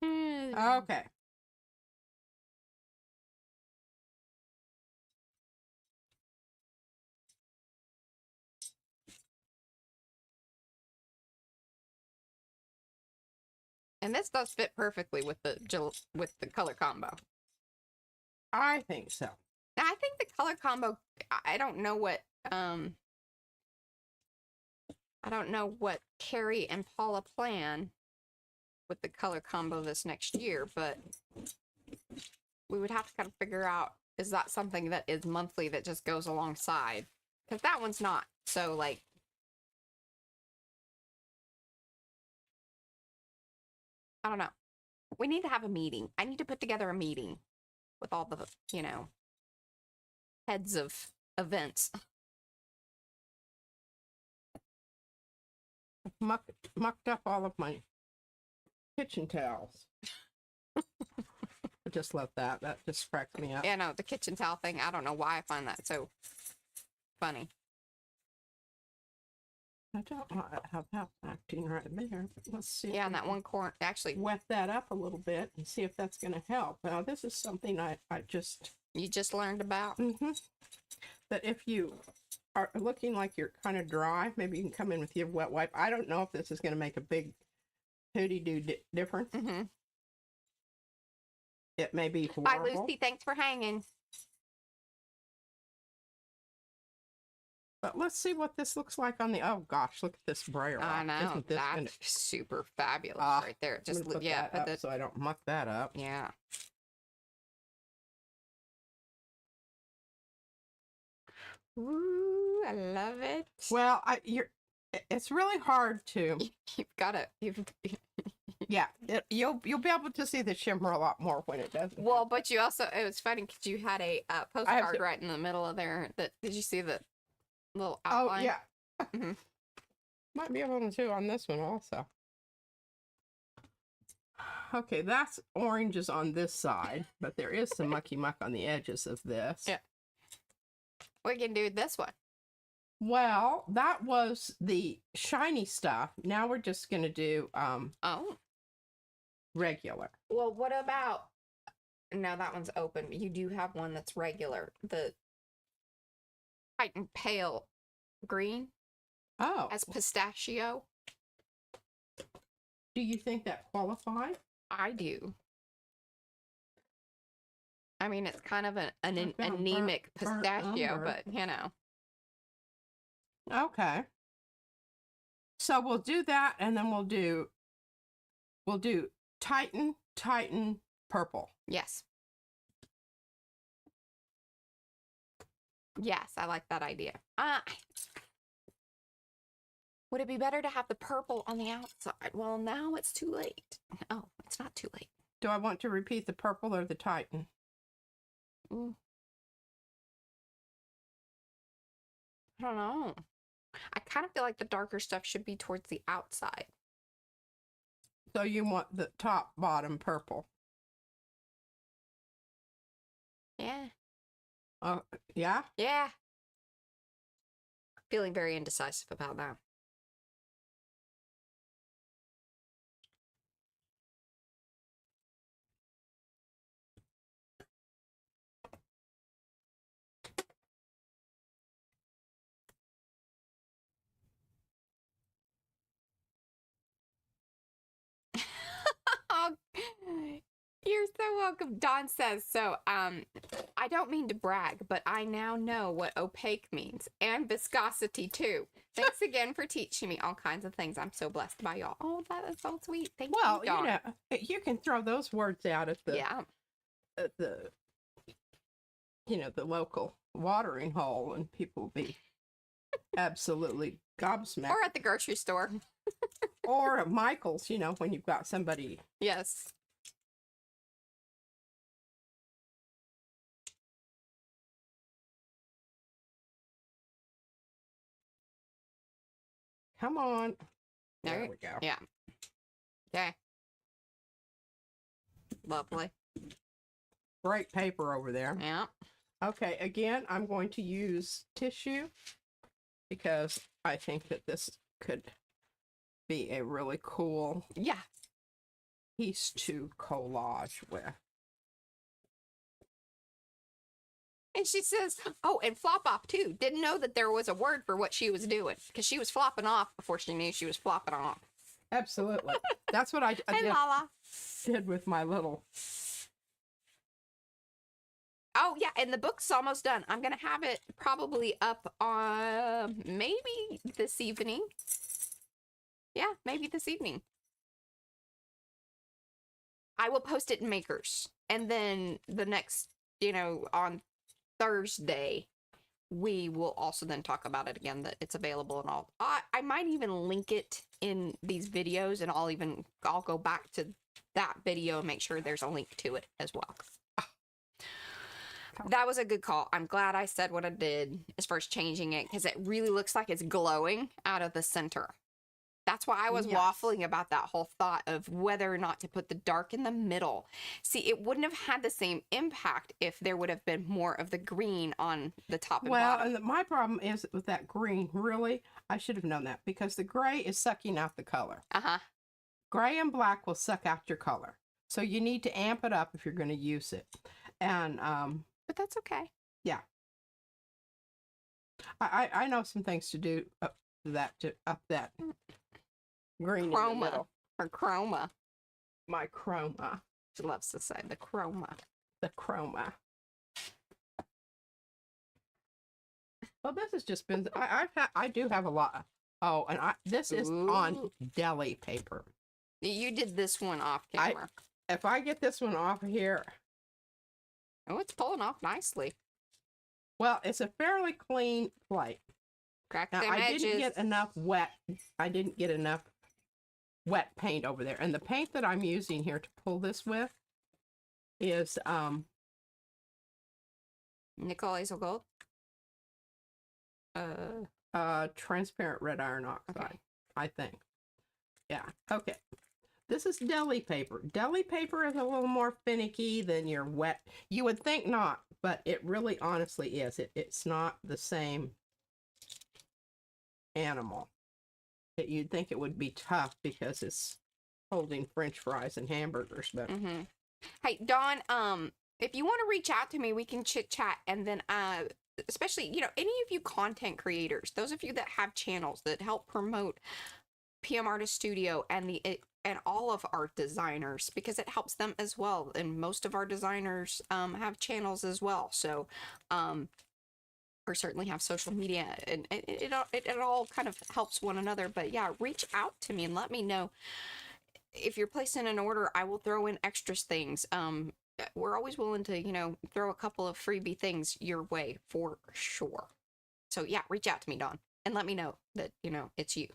Okay. And this does fit perfectly with the color combo. I think so. Now, I think the color combo, I don't know what Carrie and Paula plan with the color combo this next year, but we would have to kind of figure out, is that something that is monthly that just goes alongside? Because that one's not. So, like, I don't know. We need to have a meeting. I need to put together a meeting with all the, you know, heads of events. Mucked up all of my kitchen towels. I just love that. That just cracks me up. Yeah, no, the kitchen towel thing, I don't know why I find that so funny. I don't have that acting right there. Let's see. Yeah, in that one corner, actually. Wet that up a little bit and see if that's going to help. Now, this is something You just learned about? That if you are looking like you're kind of dry, maybe you can come in with your wet wipe. I don't know if this is going to make a big hooty-doo difference. It may be horrible. Bye, Lucy. Thanks for hanging. But let's see what this looks like on the... Oh, gosh, look at this brayer. I know. Isn't this that's super fabulous right there. Just, put yeah. That up so I don't muck that up. Yeah. Ooh, I love it. Well, it's really hard to... You've got it. Yeah, you'll be able to see the shimmer a lot more when it doesn't. Well, but you also... It was funny because you had a postcard right in the middle of there. Did you see the little outline? Oh, yeah. Might be able to on this one also. Okay, that's oranges on this side, but there is some mucky muck on the edges of this. Yeah. We can do this one. Well, that was the shiny stuff. Now we're just going to do regular. Well, what about... No, that one's open. You do have one that's regular. The Titan Pale Green. Oh. As pistachio. Do you think that qualifies? I do. I mean, it's kind of an anemic pistachio, but you know. Okay. So we'll do that, and then we'll do Titan purple. Yes. Yes, I like that idea. Would it be better to have the purple on the outside? Well, now it's too late. Oh, it's not too late. Do I want to repeat the purple or the Titan? I don't know. I kind of feel like the darker stuff should be towards the outside. So you want the top, bottom purple? Yeah. Yeah? Yeah. Feeling very indecisive about that. Oh, you're so welcome. Dawn says, so, I don't mean to brag, but I now know what opaque means and viscosity too. Thanks again for teaching me all kinds of things. I'm so blessed by y'all. Oh, that is so sweet. Thank you, Dawn. You can throw those words out at the the local watering hole, and people will be absolutely gobsmacked. Or at the grocery store. Or at Michael's, when you've got somebody. Yes. Come on. There we go. Yeah. Okay. Lovely. Great paper over there. Yeah. Okay, again, I'm going to use tissue because I think that this could be a really cool piece to collage with. And she says, oh, and flop off too. Didn't know that there was a word for what she was doing because she was flopping off before she knew she was flopping off. Absolutely. That's what I did with my little... Oh, yeah, and the book's almost done. I'm going to have it probably up on maybe this evening. Yeah, maybe this evening. I will post it in Makers. And then the next, on Thursday, we will also then talk about it again, that it's available and all. I might even link it in these videos, and I'll go back to that video and make sure there's a link to it as well. That was a good call. I'm glad I said what I did as far as changing it, because it really looks like it's glowing out of the center. That's why I was waffling about that whole thought of whether or not to put the dark in the middle. See, it wouldn't have had the same impact if there would have been more of the green on the top and bottom. Well, my problem is with that green, really, I should have known that, because the gray is sucking out the color. Gray and black will suck out your color. So you need to amp it up if you're going to use it. And, but that's okay. Yeah. I know some things to do up that green chroma, in the middle. Or chroma. My chroma. She loves to say the chroma. The chroma. Well, this has just been... I do have a lot. Oh, and this is on deli paper. You did this one off camera. If I get this one off of here... Oh, it's pulling off nicely. Well, it's a fairly clean plate. Crack now, them edges. didn't get enough wet. I didn't get enough wet paint over there. And the paint that I'm using here to pull this with is nickel hazel gold. Transparent red iron oxide, I think. Yeah. Okay. This is deli paper. Deli paper is a little more finicky than your wet. You would think not, but it really honestly is. It's not the same animal. You'd think it would be tough because it's holding French fries and hamburgers, but Hey, Dawn, if you want to reach out to me, we can chit chat, and then especially, any of you content creators, those of you that have channels that help promote PM Artist Studio and all of our designers, because it helps them as well. And most of our designers have channels as well. So, or certainly have social media, and it all kind of helps one another. But yeah, reach out to me and let me know. If you're placing an order, I will throw in extras things. We're always willing to, throw a couple of freebie things your way for sure. So yeah, reach out to me, Dawn, and let me know that, it's you.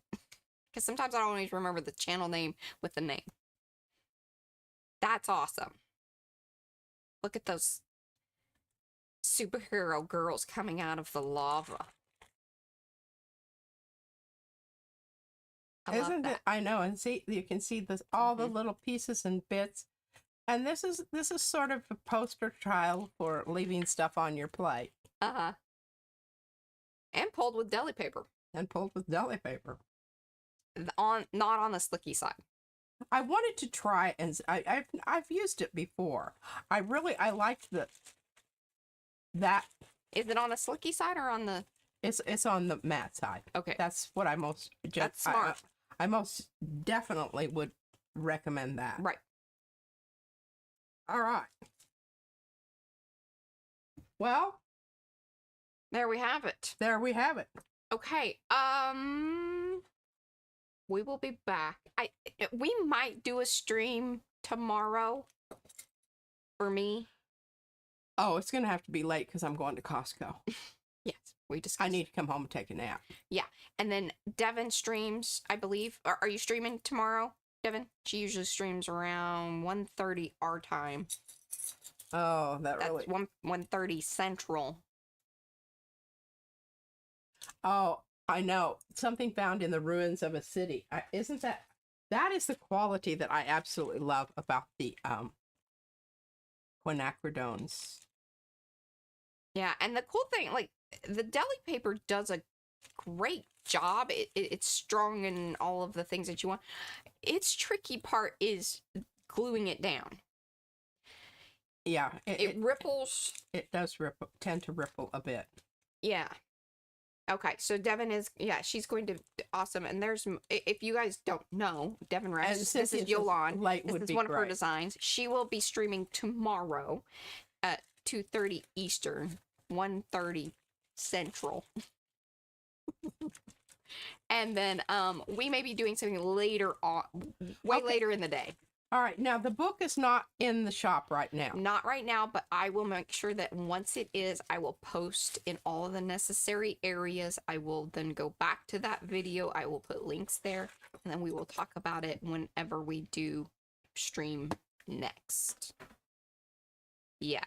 Because sometimes I don't always remember the channel name with the name. That's awesome. Look at those superhero girls coming out of the lava. Isn't it? I know, and see, you can see this, all the little pieces and bits And this is sort of a poster child for leaving stuff on your plate. Uh-huh. And pulled with deli paper. And pulled with deli paper. Not on the slicky side. I wanted to try, and I've used it before. I liked that. Is it on the slicky side or on the? It's on the matte side. Okay. That's what I most. That's smart. I most definitely would recommend that. Right. All right. Well, there we have it. There we have it. Okay. We will be back. We might do a stream tomorrow for me. Oh, it's gonna have to be late because I'm going to Costco. Yes, we discussed. I need to come home and take a nap. Yeah, and then Devin streams, I believe. Are you streaming tomorrow, Devin? She usually streams around 1:30 our time. Oh, that's really 1:30 Central. Oh, I know. Something found in the ruins of a city. Isn't that is the quality that I absolutely love about the quinacridons. Yeah, and the cool thing, like, the deli paper does a great job. It's strong in all of the things that you want. Its tricky part is gluing it down. Yeah. It ripples. It does tend to ripple a bit. Yeah. Okay, so Devin is, she's going to, awesome. And there's, if you guys don't know, Devin Resch, this is Yolan. This is one of her designs. She will be streaming tomorrow at 2:30 Eastern, 1:30 Central. And then we may be doing something later on, later in the day. All right, now the book is not in the shop right now. Not right now, but I will make sure that once it is, I will post in all of the necessary areas. I will then go back to that video. I will put links there, and then we will talk about it whenever we do stream next. Yeah.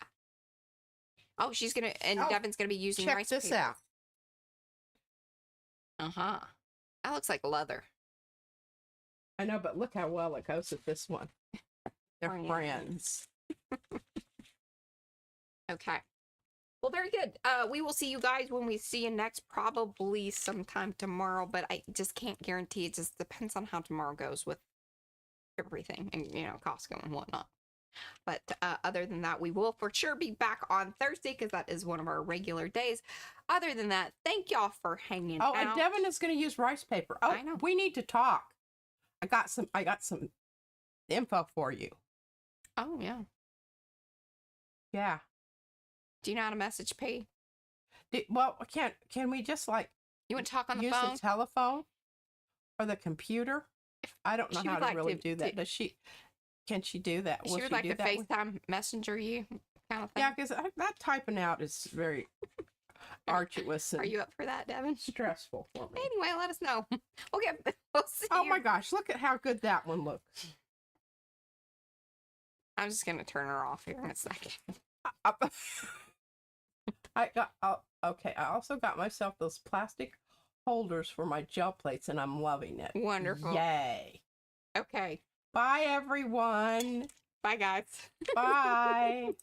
Oh, she's gonna, and Devin's gonna be using rice paper. Check this out. Uh-huh. That looks like leather. I know, but look how well it goes with this one. They're friends. Okay. Well, very good. We will see you guys when we see you next, probably sometime tomorrow, but I just can't guarantee. It just depends on how tomorrow goes with everything and, Costco and whatnot. But other than that, we will for sure be back on Thursday because that is one of our regular days. Other than that, thank y'all for hanging out. Oh, and Devin is going to use rice paper. Oh, I know. We need to talk. I got some info for you. Oh, yeah. Yeah. Do you know how to message P? Well, can we just you want to talk on the use phone? the telephone or the computer? I don't know how to really do that. Does she? Can she do that? She would like to FaceTime messenger you kind of thing. Yeah, because that typing out is very arduous. Are you up for that, Devin? Stressful for me. Anyway, let us know. Okay, we'll see you. My gosh, look at how good that one looks. I'm just gonna turn her off here in a second. Okay. I also got myself those plastic holders for my gel plates, and I'm loving it. Wonderful. Yay. Okay. Bye, everyone. Bye, guys. Bye.